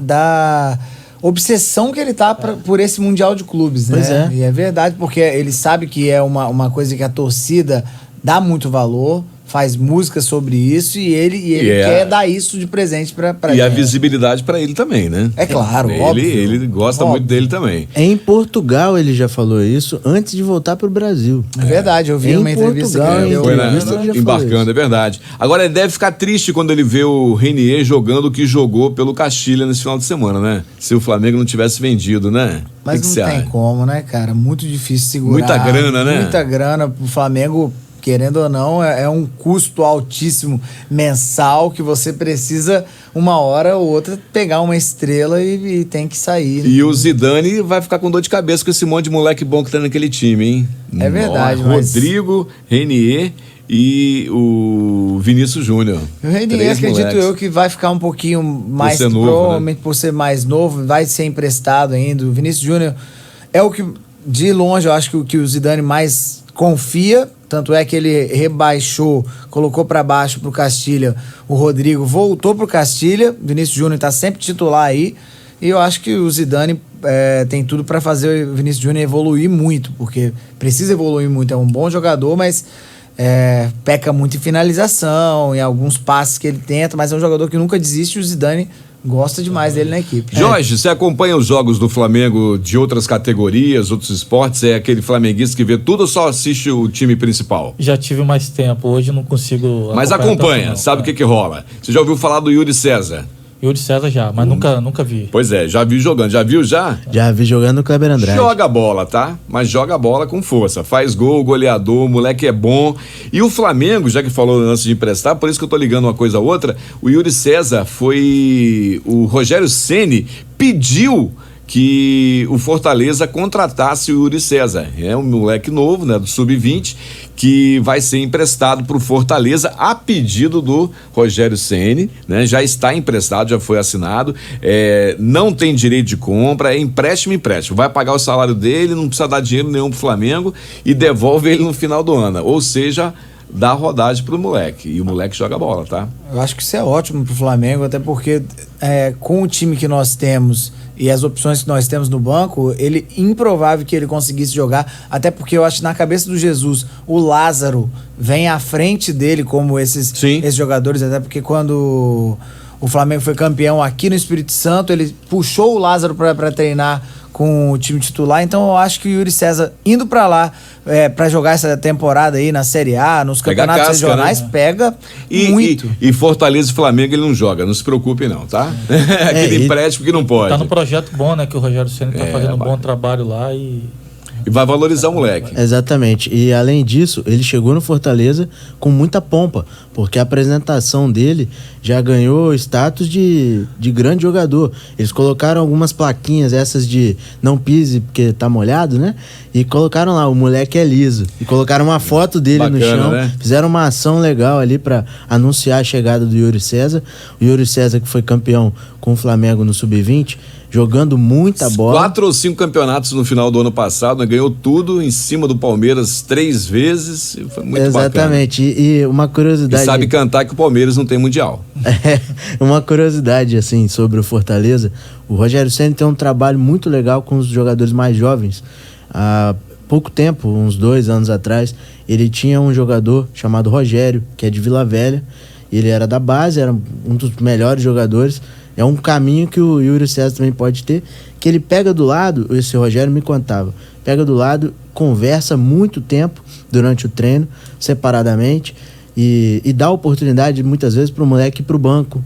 Da obsessão que ele tá por esse Mundial de Clubes, né? Pois é. E é verdade, porque ele sabe que é uma coisa que a torcida dá muito valor, faz música sobre isso e ele quer dar isso de presente pra e gente. A visibilidade pra ele também, né? É claro, óbvio. Ele gosta muito dele também. Em Portugal ele já falou isso antes de voltar pro Brasil. É verdade, eu vi uma entrevista que ele foi embarcando, é verdade. Agora ele deve ficar triste quando ele vê o Renier jogando o que jogou pelo Castilha nesse final de semana, né? Se o Flamengo não tivesse vendido, né? Mas não tem como, né, cara? Muito difícil segurar. Muita grana, né? Muita grana pro Flamengo. Querendo ou não, é um custo altíssimo mensal que você precisa, uma hora ou outra, pegar uma estrela e tem que sair. E o Zidane vai ficar com dor de cabeça com esse monte de moleque bom que tá naquele time, hein? É verdade, Rodrigo, Renier e o Vinícius Júnior. O Renier, acredito eu, que vai ficar um pouquinho mais, provavelmente, né? Por ser mais novo, vai ser emprestado ainda. O Vinícius Júnior é o que, de longe, eu acho que o Zidane mais confia. Tanto é que ele rebaixou, colocou para baixo pro Castilha. O Rodrigo voltou pro Castilha. Vinícius Júnior tá sempre titular aí. E eu acho que o Zidane tem tudo para fazer o Vinícius Júnior evoluir muito, porque precisa evoluir muito. É um bom jogador, mas peca muito em finalização, em alguns passes que ele tenta, mas é um jogador que nunca desiste e o Zidane gosta demais dele na equipe. Jorge, você acompanha os jogos do Flamengo de outras categorias, outros esportes? É aquele flamenguista que vê tudo ou só assiste o time principal? Já tive mais tempo, hoje não consigo. Mas acompanha, sabe o que rola? Você já ouviu falar do Yuri César? Yuri César já, mas nunca vi. Pois é, já vi jogando. Já viu já? Já vi jogando o Kleber Andrade. Joga bola, tá? Mas joga bola com força. Faz gol, goleador, o moleque é bom. E o Flamengo, já que falou antes de emprestar, por isso que eu tô ligando uma coisa a outra, o Yuri César o Rogério Ceni pediu que o Fortaleza contratasse o Yuri César. É um moleque novo, né, do Sub-20, que vai ser emprestado para o Fortaleza a pedido do Rogério Ceni, né? Já está emprestado, já foi assinado, não tem direito de compra, é empréstimo. Vai pagar o salário dele, não precisa dar dinheiro nenhum pro Flamengo e devolve ele no final do ano. Ou seja, dá rodagem pro moleque. E o moleque joga bola, tá? Eu acho que isso é ótimo pro Flamengo, até porque com o time que nós temos e as opções que nós temos no banco, improvável que ele conseguisse jogar, até porque eu acho que na cabeça do Jesus, o Lázaro vem à frente dele como esses jogadores, até porque quando o Flamengo foi campeão aqui no Espírito Santo, ele puxou o Lázaro para treinar com o time titular, então eu acho que o Yuri César indo pra lá pra jogar essa temporada aí na Série A, nos campeonatos regionais, né? Pega muito. E Fortaleza e Flamengo ele não joga, não se preocupe não, tá? Aquele empréstimo que não pode. Tá no projeto bom, né, que o Rogério Ceni tá fazendo um bom trabalho lá e vai valorizar o moleque. Exatamente. E além disso, ele chegou no Fortaleza com muita pompa, porque a apresentação dele já ganhou status de grande jogador. Eles colocaram algumas plaquinhas, essas de não pise porque tá molhado, né? E colocaram lá, o moleque é liso. E colocaram uma foto dele no chão. Né? Fizeram uma ação legal ali para anunciar a chegada do Yuri César. O Yuri César que foi campeão com o Flamengo no Sub-20, jogando muita bola. 4 ou 5 campeonatos no final do ano passado, né? Ganhou tudo em cima do Palmeiras 3 vezes. Foi muito Exatamente. bacana. E uma curiosidade. E sabe cantar que o Palmeiras não tem mundial. Uma curiosidade assim sobre o Fortaleza. O Rogério Ceni tem um trabalho muito legal com os jogadores mais jovens. Há pouco tempo, uns 2 anos atrás, ele tinha um jogador chamado Rogério, que é de Vila Velha. Ele era da base, era um dos melhores jogadores. É um caminho que o Yuri César também pode ter, que ele pega do lado, esse Rogério me contava, pega do lado, conversa muito tempo durante o treino, separadamente, e dá oportunidade muitas vezes para o moleque ir para o banco,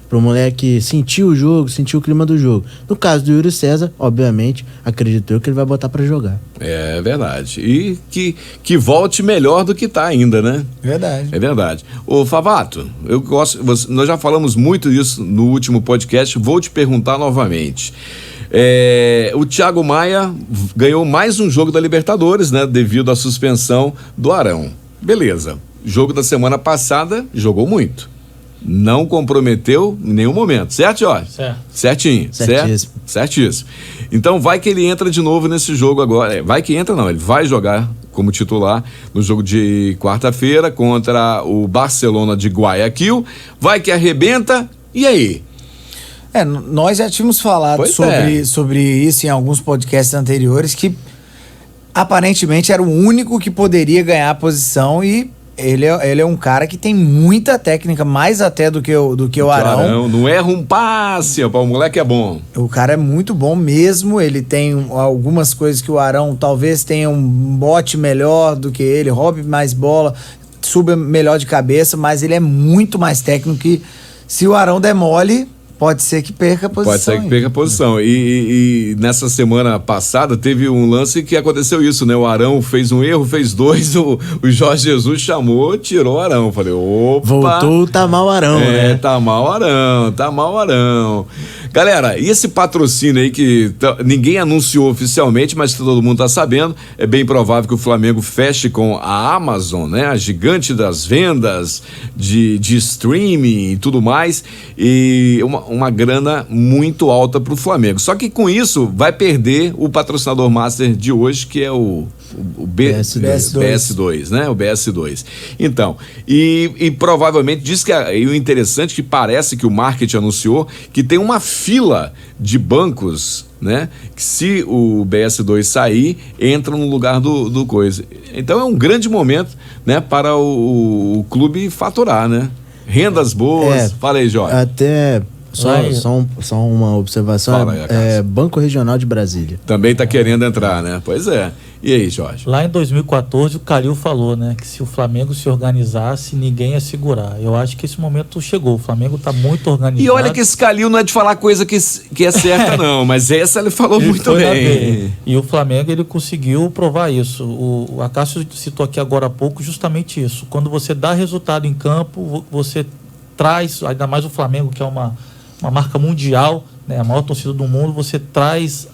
para o moleque sentir o jogo, sentir o clima do jogo. No caso do Yuri César, obviamente, acredito eu que ele vai botar para jogar. É verdade. E que volte melhor do que tá ainda, né? Verdade. É verdade. Ô Favato, nós já falamos muito disso no último podcast, vou te perguntar novamente. O Thiago Maia ganhou mais um jogo da Libertadores, né? Devido à suspensão do Arão. Beleza. Jogo da semana passada, jogou muito. Não comprometeu em nenhum momento, certo, Jorge? Certo. Certinho. Certíssimo. Então vai que ele entra de novo nesse jogo agora. Vai que entra não, ele vai jogar como titular no jogo de quarta-feira contra o Barcelona de Guayaquil. Vai que arrebenta, e aí? Nós já tínhamos falado sobre isso em alguns podcasts anteriores, que aparentemente era o único que poderia ganhar a posição e ele é um cara que tem muita técnica, mais até do que o Arão. Não erra um passe, o moleque é bom. O cara é muito bom mesmo, ele tem algumas coisas que o Arão talvez tenha um bote melhor do que ele, roube mais bola, suba melhor de cabeça, mas ele é muito mais técnico que se o Arão der mole, pode ser que perca a posição. Pode ser que perca a posição. E nessa semana passada teve um lance que aconteceu isso, né? O Arão fez um erro, fez 2, o Jorge Jesus chamou, tirou o Arão. Falei, opa. Voltou, tá mal Arão, né? Tá mal Arão. Galera, e esse patrocínio aí que ninguém anunciou oficialmente, mas todo mundo tá sabendo, é bem provável que o Flamengo feche com a Amazon, né? A gigante das vendas de streaming e tudo mais, e uma grana muito alta pro Flamengo. Só que com isso vai perder o patrocinador master de hoje, que é o o BS2, né? O BS2. Então, e provavelmente diz que e o interessante é que parece que o marketing anunciou que tem uma fila de bancos, né? Que se o BS2 sair, entra no lugar do coisa. Então é um grande momento, né? Para o clube faturar, né? Rendas boas. Fala aí, Jorge. Até só uma observação. Fala aí, Banco Regional de Brasília. Também está querendo entrar, né? Pois é. E aí, Jorge? Lá em 2014, o Calil falou, né? Que se o Flamengo se organizasse, ninguém ia segurar. Eu acho que esse momento chegou. O Flamengo está muito organizado. E olha que esse Calil não é de falar coisa que é certa, não. Mas essa ele falou muito bem. E o Flamengo, ele conseguiu provar isso. O Acácio citou aqui agora há pouco justamente isso. Quando você dá resultado em campo, você traz, ainda mais o Flamengo, que é uma marca mundial, né, a maior torcida do mundo, você traz,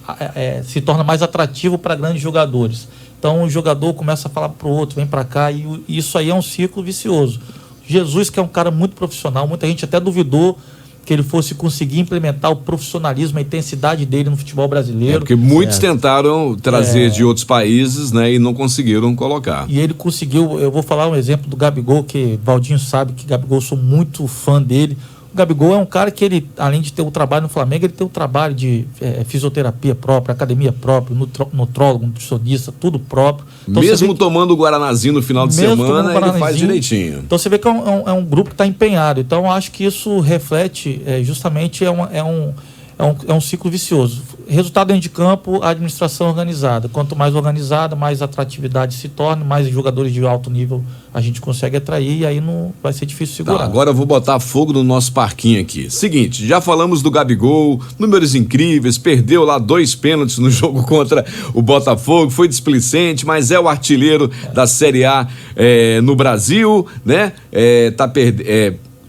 se torna mais atrativo para grandes jogadores. Então o jogador começa a falar para o outro, vem para cá, e isso aí é um ciclo vicioso. Jesus, que é um cara muito profissional, muita gente até duvidou que ele fosse conseguir implementar o profissionalismo, a intensidade dele no futebol brasileiro. Porque muitos tentaram trazer de outros países, né, e não conseguiram colocar. E ele conseguiu. Eu vou falar um exemplo do Gabigol, que Valdinho sabe que Gabigol, eu sou muito fã dele. O Gabigol é um cara que ele, além de ter o trabalho no Flamengo, ele tem o trabalho de fisioterapia própria, academia própria, nutrólogo, nutricionista, tudo próprio. Então, mesmo tomando o Guaranazinho no final de semana, ele faz direitinho. Então você vê que é um grupo que está empenhado. Então eu acho que isso reflete, justamente, é um ciclo vicioso. Resultado dentro de campo, a administração organizada. Quanto mais organizada, mais atratividade se torna, mais jogadores de alto nível a gente consegue atrair, e aí não vai ser difícil segurar. Tá, agora eu vou botar fogo no nosso parquinho aqui. Seguinte, já falamos do Gabigol, números incríveis, perdeu lá 2 pênaltis no jogo contra o Botafogo, foi displicente, mas é o artilheiro da Série A no Brasil, né?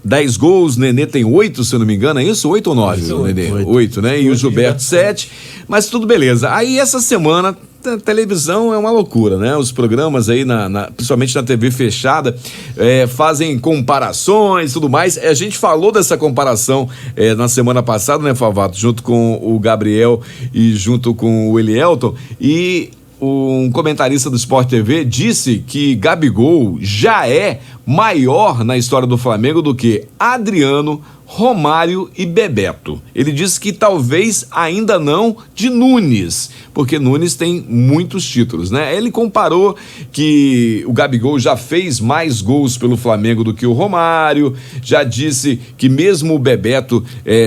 10 gols, Nenê tem 8, se eu não me engano, é isso? 8 ou 9, Nenê? 8, né? E o Gilberto 7, mas tudo beleza. Aí essa semana, a televisão é uma loucura, né? Os programas aí, principalmente na TV fechada, fazem comparações e tudo mais. A gente falou dessa comparação na semana passada, né, Favato? Junto com o Gabriel e junto com o Elielton, e um comentarista do Sport TV disse que Gabigol já é maior na história do Flamengo do que Adriano, Romário e Bebeto. Ele disse que talvez ainda não de Nunes, porque Nunes tem muitos títulos, né? Ele comparou que o Gabigol já fez mais gols pelo Flamengo do que o Romário, já disse que mesmo o Bebeto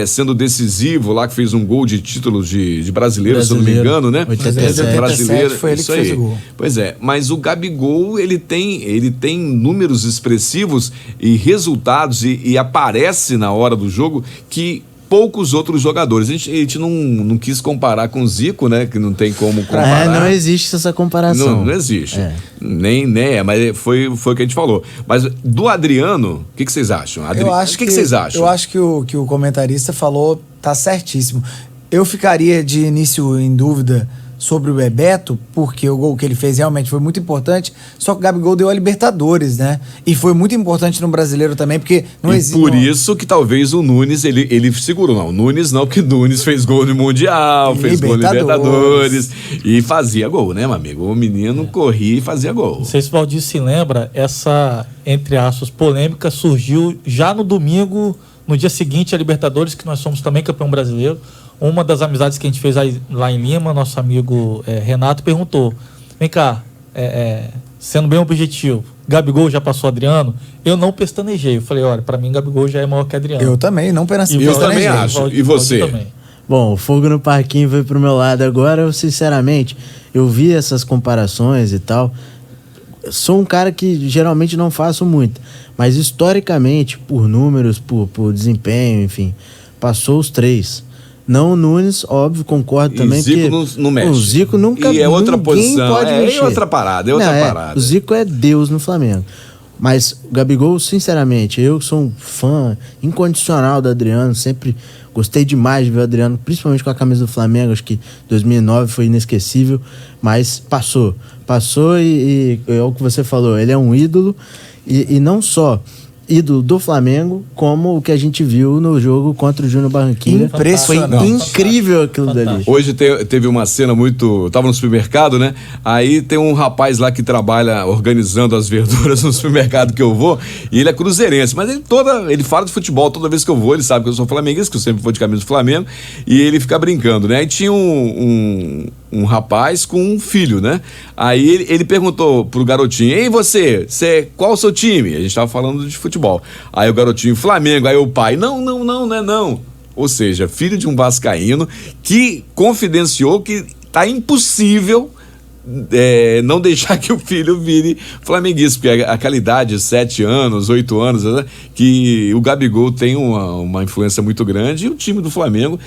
sendo decisivo lá, que fez um gol de títulos de brasileiro, se eu não me engano, né? 87. Brasileiro, foi ele que fez o gol. Pois é, mas o Gabigol, ele tem números expressivos e resultados e aparece na hora do jogo que poucos outros jogadores. A gente não quis comparar com o Zico, né? Que não tem como comparar. Não existe essa comparação. Não existe. Nem mas foi o que a gente falou. Mas do Adriano, o que vocês acham? O que vocês acham? Eu acho que o comentarista falou, tá certíssimo. Eu ficaria de início em dúvida sobre o Bebeto, porque o gol que ele fez realmente foi muito importante, só que o Gabigol deu a Libertadores, né? E foi muito importante no Brasileiro também, porque não existe... Por isso que talvez o Nunes, ele segurou. Não, o Nunes não, porque o Nunes fez gol no Mundial, fez gol no Libertadores e fazia gol, né, meu amigo? O menino corria e fazia gol. Não sei se o Valdir se lembra, essa, entre aspas, polêmica surgiu já no domingo, no dia seguinte a Libertadores, que nós somos também campeão brasileiro. Uma das amizades que a gente fez lá em Lima, nosso amigo Renato perguntou: vem cá, sendo bem objetivo, Gabigol já passou Adriano? Eu não pestanejei. Eu falei, olha, pra mim Gabigol já é maior que Adriano. Eu também, não pestanejei. Eu também acho. E você? Bom, o fogo no parquinho veio pro meu lado agora. Eu, sinceramente, eu vi essas comparações e tal. Sou um cara que geralmente não faço muito, mas historicamente, por números, por desempenho, enfim, passou os 3. Não o Nunes, óbvio, concordo também. Zico não mexe. O Zico nunca... E é outra posição. Pode mexer. É outra parada, parada. O Zico é Deus no Flamengo. Mas o Gabigol, sinceramente, eu sou um fã incondicional do Adriano, sempre gostei demais de ver o Adriano, principalmente com a camisa do Flamengo, acho que 2009 foi inesquecível, mas passou e é o que você falou, ele é um ídolo, e não só ídolo do Flamengo, como o que a gente viu no jogo contra o Júnior Barranquilla. Impressionante. Foi incrível aquilo dali. Hoje teve uma cena muito... Eu tava no supermercado, né? Aí tem um rapaz lá que trabalha organizando as verduras no supermercado que eu vou, e ele é cruzeirense, mas ele fala de futebol toda vez que eu vou, ele sabe que eu sou flamenguista, que eu sempre vou de camisa do Flamengo, e ele fica brincando, né? Aí tinha um rapaz com um filho, né? Aí ele perguntou pro garotinho: ei, qual o seu time? A gente tava falando de futebol. Aí o garotinho: Flamengo. Aí o pai: não é não. Ou seja, filho de um vascaíno que confidenciou que tá impossível não deixar que o filho vire flamenguista, porque aquela idade, 7 anos, 8 anos, né, que o Gabigol tem uma influência muito grande, e o time do Flamengo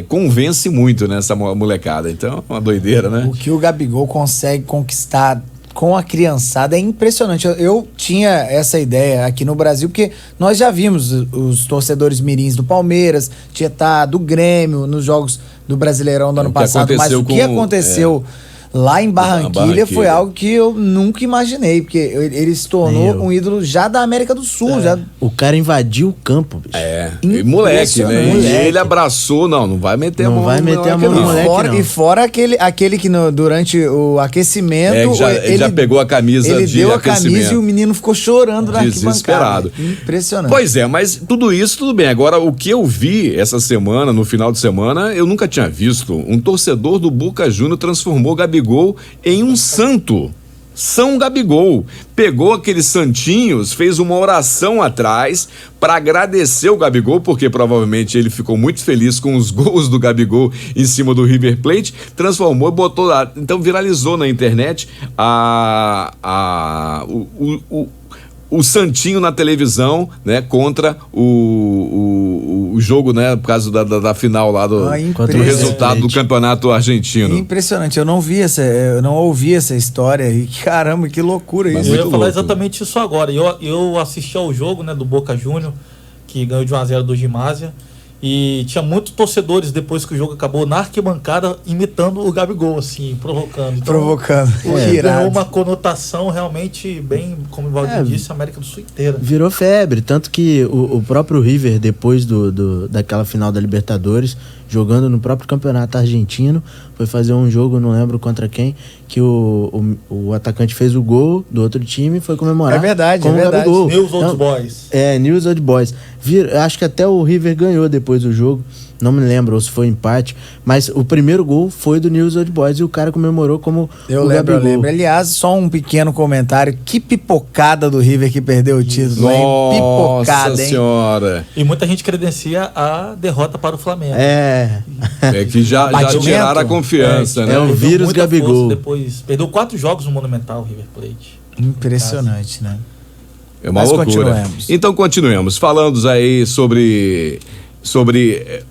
convence muito nessa molecada. Então, é uma doideira, né? O que o Gabigol consegue conquistar com a criançada é impressionante. Eu tinha essa ideia aqui no Brasil, porque nós já vimos os torcedores mirins do Palmeiras, Tietá, do Grêmio, nos jogos do Brasileirão do ano passado, mas o que aconteceu lá em Barranquilla foi algo que eu nunca imaginei, porque ele se tornou um ídolo já da América do Sul. Já... O cara invadiu o campo, bicho. E moleque, né? E ele abraçou, não vai meter a mão no moleque, e fora aquele que durante o aquecimento... ele já pegou a camisa ele de deu aquecimento. A camisa e o menino ficou chorando na desesperado. Impressionante. Pois é, mas tudo isso, tudo bem. Agora, o que eu vi essa semana, no final de semana, eu nunca tinha visto. Um torcedor do Boca Juniors transformou Gabigol em um santo. São Gabigol pegou aqueles santinhos, fez uma oração atrás para agradecer o Gabigol, porque provavelmente ele ficou muito feliz com os gols do Gabigol em cima do River Plate, transformou, botou lá, então viralizou na internet o santinho na televisão, né, contra o jogo, né, por causa da final lá do resultado do campeonato argentino. Impressionante, eu não ouvi essa história e caramba, que loucura isso. Eu ia falar exatamente isso agora. Eu assisti ao jogo, né, do Boca Juniors, que ganhou de 1-0 do Gimásia, e tinha muitos torcedores depois que o jogo acabou na arquibancada imitando o Gabigol, assim, provocando. Então, ganhou uma conotação realmente bem, como o Valdir disse, a América do Sul inteira. Virou febre, tanto que o próprio River, depois daquela final da Libertadores, jogando no próprio campeonato argentino, foi fazer um jogo, não lembro contra quem, que o atacante fez o gol do outro time e foi comemorar. É verdade. News Old Boys. News Old Boys. Acho que até o River ganhou depois do jogo, não me lembro ou se foi empate, mas o primeiro gol foi do News Old Boys e o cara comemorou como eu lembro. Aliás, só um pequeno comentário, que pipocada do River que perdeu o título, hein? Pipocada, Nossa senhora! E muita gente credencia a derrota para o Flamengo. É que já tiraram a confiança, né? É o vírus Gabigol. Depois perdeu 4 jogos no Monumental, River Plate. Impressionante, né? É uma loucura. Então continuemos falando aí sobre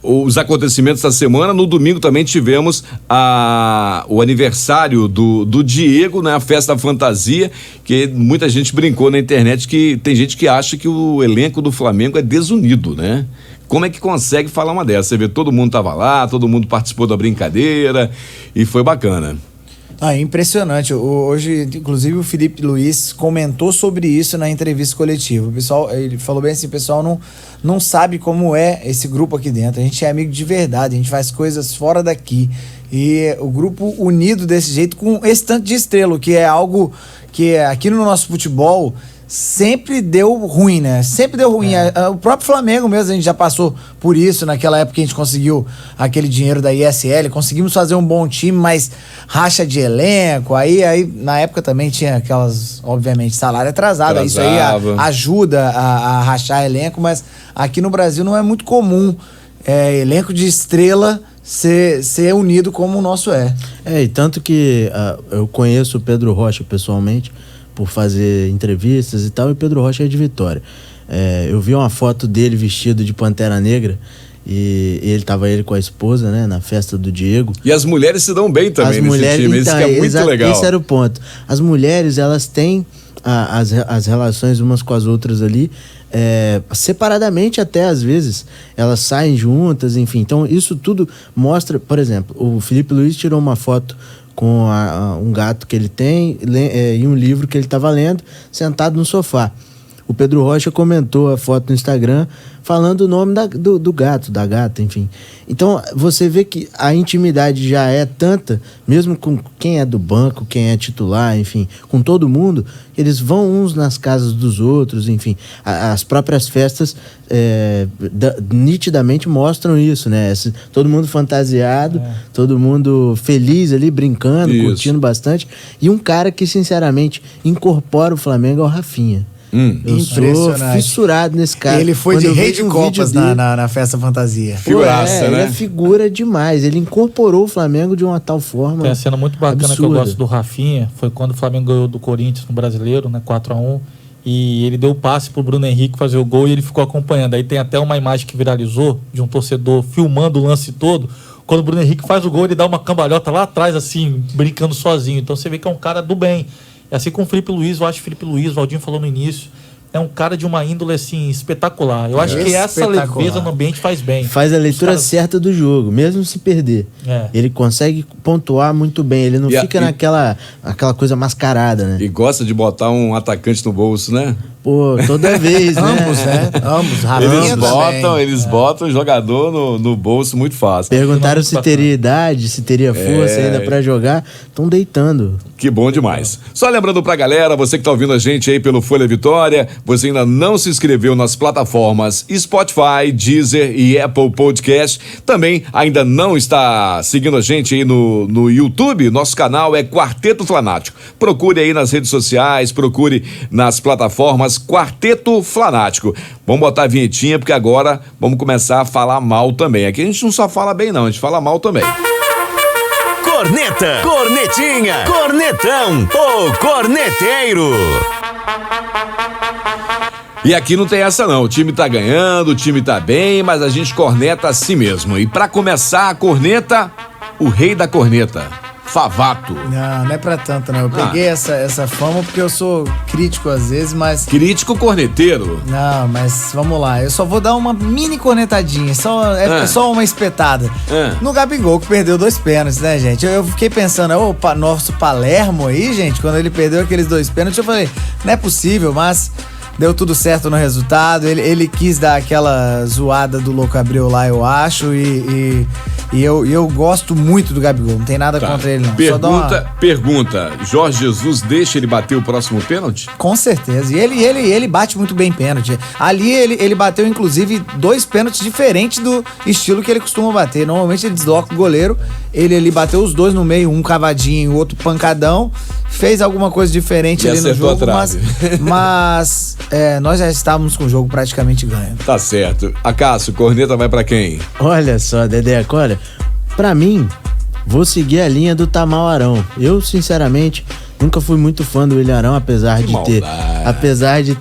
os acontecimentos da semana. No domingo também tivemos o aniversário do Diego, né? A festa da fantasia, que muita gente brincou na internet que tem gente que acha que o elenco do Flamengo é desunido, né? Como é que consegue falar uma dessa? Você vê, todo mundo tava lá, todo mundo participou da brincadeira e foi bacana. Impressionante. Hoje, inclusive, o Felipe Luiz comentou sobre isso na entrevista coletiva. O pessoal, ele falou bem assim, o pessoal não sabe como é esse grupo aqui dentro. A gente é amigo de verdade, a gente faz coisas fora daqui. E o grupo unido desse jeito, com esse tanto de estrela, que é algo que aqui no nosso futebol sempre deu ruim, né? Sempre deu ruim. O próprio Flamengo mesmo, a gente já passou por isso naquela época que a gente conseguiu aquele dinheiro da ISL, conseguimos fazer um bom time, mas racha de elenco, aí na época também tinha aquelas, obviamente, salário atrasado, isso aí ajuda a rachar elenco, mas aqui no Brasil não é muito comum elenco de estrela ser unido como o nosso é. E tanto que eu conheço o Pedro Rocha pessoalmente, por fazer entrevistas e tal, e Pedro Rocha é de Vitória. Eu vi uma foto dele vestido de Pantera Negra e ele com a esposa, né, na festa do Diego. E as mulheres se dão bem também nesse time, isso que é muito legal. Esse era o ponto. As mulheres, elas têm as relações umas com as outras ali, separadamente até às vezes, elas saem juntas, enfim. Então isso tudo mostra, por exemplo, o Felipe Luiz tirou uma foto com um gato que ele tem e um livro que ele estava lendo, sentado no sofá. O Pedro Rocha comentou a foto no Instagram falando o nome do gato, da gata, enfim. Então, você vê que a intimidade já é tanta, mesmo com quem é do banco, quem é titular, enfim, com todo mundo, eles vão uns nas casas dos outros, enfim. As próprias festas nitidamente mostram isso, né? Todo mundo fantasiado, todo mundo feliz ali, brincando, curtindo bastante. E um cara que, sinceramente, incorpora o Flamengo é o Rafinha. Eu sou fissurado nesse cara. Ele foi de rei de copas na festa fantasia. Figuraça, né? Ele é figura demais. Ele incorporou o Flamengo de uma tal forma. Tem uma cena muito bacana absurda. que eu gosto do Rafinha. Foi quando o Flamengo ganhou do Corinthians no Brasileiro, né? 4-1. E ele deu o passe pro Bruno Henrique fazer o gol e ele ficou acompanhando. Aí tem até uma imagem que viralizou de um torcedor filmando o lance todo. Quando o Bruno Henrique faz o gol, ele dá uma cambalhota lá atrás, assim, brincando sozinho. Então você vê que é um cara do bem. É assim com o Felipe Luiz, eu acho que o Felipe Luiz, o Valdinho falou no início, é um cara de uma índole, assim, espetacular. Eu acho que essa leveza no ambiente faz bem. Faz a leitura certa do jogo, mesmo se perder. Ele consegue pontuar muito bem, ele não fica naquela coisa mascarada, né? E gosta de botar um atacante no bolso, né? Pô, toda vez, né? Ambos. Eles botam o jogador no bolso muito fácil. Perguntaram se teria idade, se teria força ainda pra jogar. Estão deitando. Que bom demais. Só lembrando pra galera, você que tá ouvindo a gente aí pelo Folha Vitória, você ainda não se inscreveu nas plataformas Spotify, Deezer e Apple Podcast, também ainda não está seguindo a gente aí no YouTube, nosso canal é Quarteto Flanático. Procure aí nas redes sociais, procure nas plataformas Quarteto Flanático. Vamos botar a vinhetinha, porque agora vamos começar a falar mal também. Aqui a gente não só fala bem não, a gente fala mal também. Corneta, cornetinha, cornetão, o corneteiro. E aqui não tem essa não, o time tá ganhando, o time tá bem, mas a gente corneta assim mesmo. E pra começar a corneta, o rei da corneta, Favato. Não é pra tanto, não. Eu peguei essa fama porque eu sou crítico às vezes, mas... Crítico corneteiro. Não, mas vamos lá. Eu só vou dar uma mini cornetadinha. Só uma espetada. No Gabigol, que perdeu 2 pênaltis, né, gente? Eu fiquei pensando, nosso Palermo aí, gente, quando ele perdeu aqueles 2 pênaltis, eu falei, não é possível, mas... Deu tudo certo no resultado, ele quis dar aquela zoada do Louco Abreu lá, eu acho, e eu gosto muito do Gabigol, não tem nada contra ele não. Pergunta, Jorge Jesus deixa ele bater o próximo pênalti? Com certeza, e ele bate muito bem pênalti. Ali ele bateu inclusive 2 pênaltis diferentes do estilo que ele costuma bater. Normalmente ele desloca o goleiro, ele bateu os 2 no meio, um cavadinho, o outro pancadão, fez alguma coisa diferente e ali no jogo, mas nós já estávamos com o jogo praticamente ganho. Tá certo. Acácio, corneta vai pra quem? Olha só, Dedeco, olha, pra mim, vou seguir a linha do Tamal Arão. Eu, sinceramente, nunca fui muito fã do William Arão, apesar de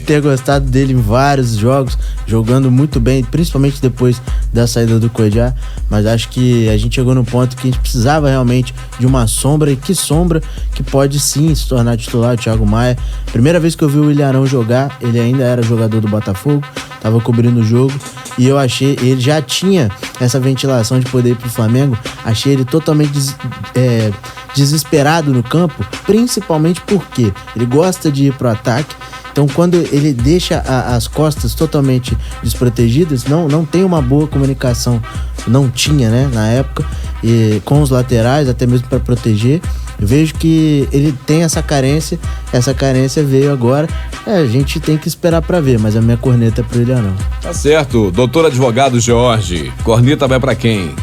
ter gostado dele em vários jogos, jogando muito bem, principalmente depois da saída do Cuejá, mas acho que a gente chegou no ponto que a gente precisava realmente de uma sombra, e que sombra que pode sim se tornar titular, o Thiago Maia. Primeira vez que eu vi o William Arão jogar, ele ainda era jogador do Botafogo, tava cobrindo o jogo, e eu achei, ele já tinha essa ventilação de poder ir pro Flamengo, achei ele totalmente desesperado no campo, principalmente porque ele gosta de ir pro ataque. Então, quando ele deixa as costas totalmente desprotegidas, não tem uma boa comunicação, não tinha, né, na época, e com os laterais, até mesmo para proteger. Eu vejo que ele tem essa carência veio agora. A gente tem que esperar para ver, mas a minha corneta é pro William Arão. Tá certo, doutor advogado Jorge, corneta vai para quem?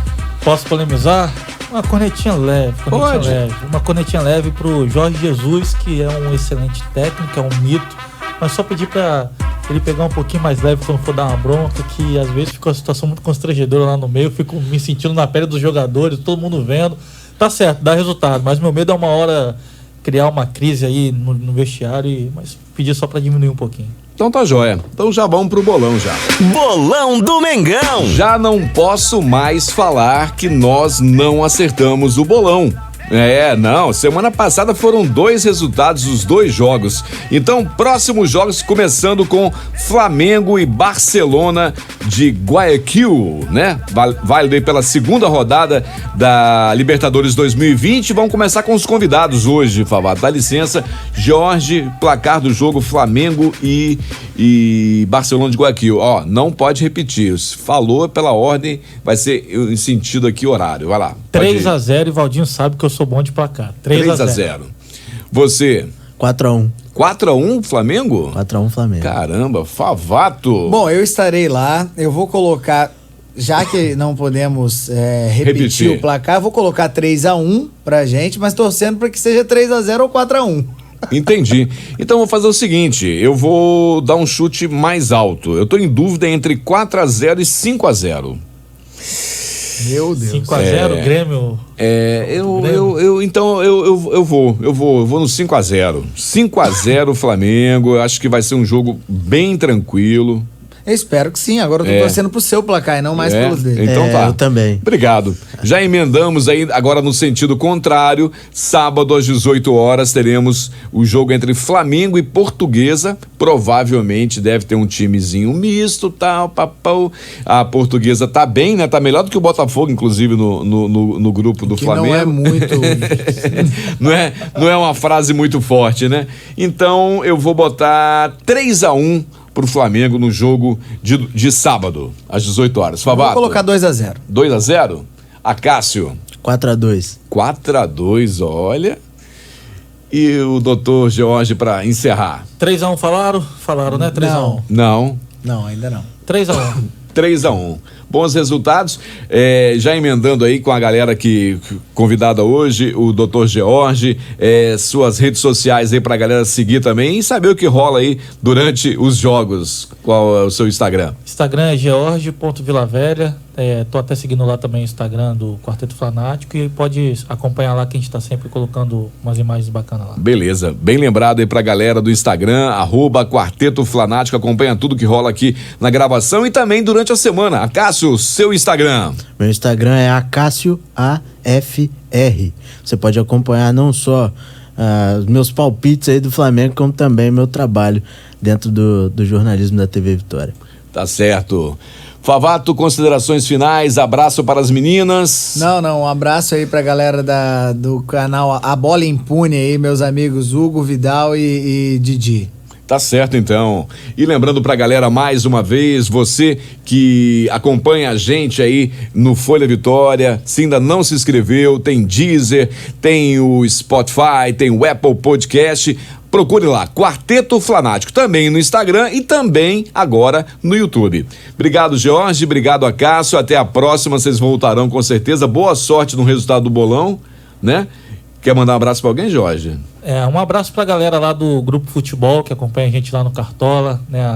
Posso polemizar? Uma cornetinha leve. Uma cornetinha leve pro Jorge Jesus, que é um excelente técnico, é um mito. Mas só pedir pra ele pegar um pouquinho mais leve quando for dar uma bronca, que às vezes fica uma situação muito constrangedora lá no meio, eu fico me sentindo na pele dos jogadores, todo mundo vendo. Tá certo, dá resultado, mas meu medo é uma hora criar uma crise aí no vestiário, mas pedir só pra diminuir um pouquinho. Então tá jóia. Então já vamos pro bolão já. Bolão do Mengão. Já não posso mais falar que nós não acertamos o bolão. Não, semana passada foram 2 resultados dos 2 jogos. Então, próximos jogos começando com Flamengo e Barcelona de Guayaquil, né? Válido aí pela segunda rodada da Libertadores 2020. Vamos começar com os convidados hoje, Favato. Dá licença, Jorge, placar do jogo Flamengo e Barcelona de Guayaquil. Ó, não pode repetir. Falou pela ordem, vai ser em sentido aqui horário. Vai lá. 3-0 e Valdinho sabe que eu sou bom de placar. 3-0. Você? 4-1. 4-1 Flamengo? 4-1 Flamengo. Caramba, Favato. Bom, eu estarei lá, eu vou colocar, já que não podemos repetir o placar, eu vou colocar 3-1 pra gente, mas torcendo pra que seja 3-0 ou 4-1. Entendi. Então vou fazer o seguinte, eu vou dar um chute mais alto. Eu tô em dúvida entre 4-0 e 5-0. Meu Deus. 5-0, Grêmio. Então eu vou no 5-0. 5-0 Flamengo, eu acho que vai ser um jogo bem tranquilo. Eu espero que sim, agora eu tô torcendo pro seu placar e não mais pelos dele. Então tá. Eu também. Obrigado. Já emendamos aí, agora no sentido contrário, sábado às 18 horas teremos o jogo entre Flamengo e Portuguesa, provavelmente deve ter um timezinho misto, tal, papau. A Portuguesa tá bem, né? Tá melhor do que o Botafogo, inclusive, no grupo do que Flamengo. Não é muito... não é uma frase muito forte, né? Então eu vou botar 3-1 pro Flamengo no jogo de sábado, às 18 horas. Favato. Vou colocar 2-0. 2-0? Acácio. 4-2. 4-2, olha. E o doutor Jorge para encerrar. 3-1 falaram? Falaram, né? 3-1. Não. Não, ainda não. 3-1. 3-1. Bons resultados. Já emendando aí com a galera que convidada hoje, o Dr. George, suas redes sociais aí pra galera seguir também e saber o que rola aí durante os jogos. Qual é o seu Instagram? Instagram é george.vilavelha. Tô até seguindo lá também o Instagram do Quarteto Fanático e pode acompanhar lá que a gente tá sempre colocando umas imagens bacanas lá. Beleza, bem lembrado aí pra galera do Instagram, @Quarteto Fanático, acompanha tudo que rola aqui na gravação e também durante a semana. Acácio, seu Instagram. Meu Instagram é Acácio AFR. Você pode acompanhar não só os meus palpites aí do Flamengo, como também meu trabalho dentro do jornalismo da TV Vitória. Tá certo. Favato, considerações finais, abraço para as meninas. Não, um abraço aí pra galera do canal A Bola Impune aí, meus amigos Hugo, Vidal e Didi. Tá certo, então. E lembrando pra galera, mais uma vez, você que acompanha a gente aí no Folha Vitória, se ainda não se inscreveu, tem Deezer, tem o Spotify, tem o Apple Podcast, procure lá, Quarteto Fanático, também no Instagram e também agora no YouTube. Obrigado, Jorge, obrigado, Acácio, até a próxima, vocês voltarão com certeza. Boa sorte no resultado do bolão, né? Quer mandar um abraço pra alguém, Jorge? Um abraço pra galera lá do Grupo Futebol, que acompanha a gente lá no Cartola, né?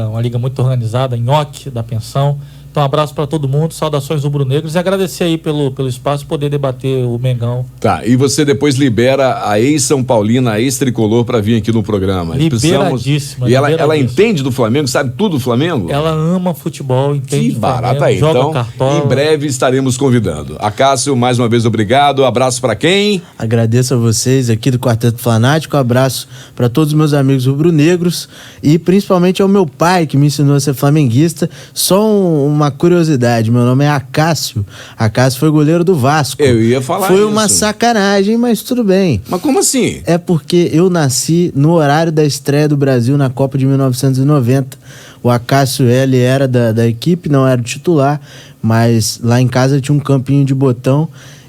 Uma liga muito organizada, Nhoque da Pensão. Então, um abraço para todo mundo, saudações rubro-negros e agradecer aí pelo espaço, poder debater o Mengão. Tá, e você depois libera a ex-São Paulina, a ex-tricolor para vir aqui no programa. Liberadíssima. E ela entende do Flamengo, sabe tudo do Flamengo? Ela ama futebol, entende que barato aí. Joga então, Cartola. Em breve estaremos convidando. Acácio, mais uma vez, obrigado. Abraço para quem? Agradeço a vocês aqui do Quarteto Fanático, abraço para todos os meus amigos rubro-negros e principalmente ao meu pai, que me ensinou a ser flamenguista. Só uma curiosidade, meu nome é Acácio. Acácio foi goleiro do Vasco. Eu ia falar Foi isso. uma sacanagem, mas tudo bem. Mas como assim? É porque eu nasci no horário da estreia do Brasil na Copa de 1990. O Acácio, ele era da equipe, não era o titular, mas lá em casa tinha um campinho de botão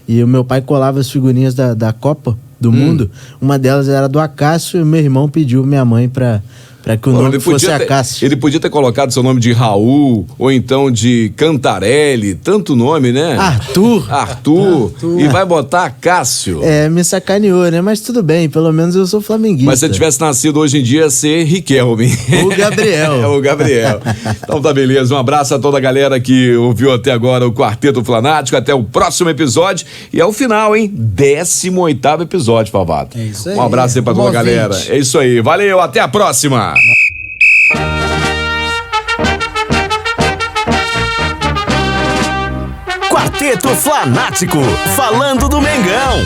e o meu pai colava as figurinhas da Copa do Mundo. Uma delas era do Acácio e meu irmão pediu minha mãe para que o nome fosse Acácio. Ele podia ter colocado seu nome de Raul, ou então de Cantarelli, tanto nome, né? Arthur. E vai botar Acácio. Me sacaneou, né? Mas tudo bem, pelo menos eu sou flamenguista. Mas se eu tivesse nascido hoje em dia, ia ser Riquelme. O Gabriel. O Gabriel. Então tá beleza, um abraço a toda a galera que ouviu até agora o Quarteto Fanático, até o próximo episódio, e é o final, hein? 18º episódio, Favato. É isso aí. Um abraço aí pra toda a galera. É isso aí, valeu, até a próxima. Quarteto Flanático, falando do Mengão.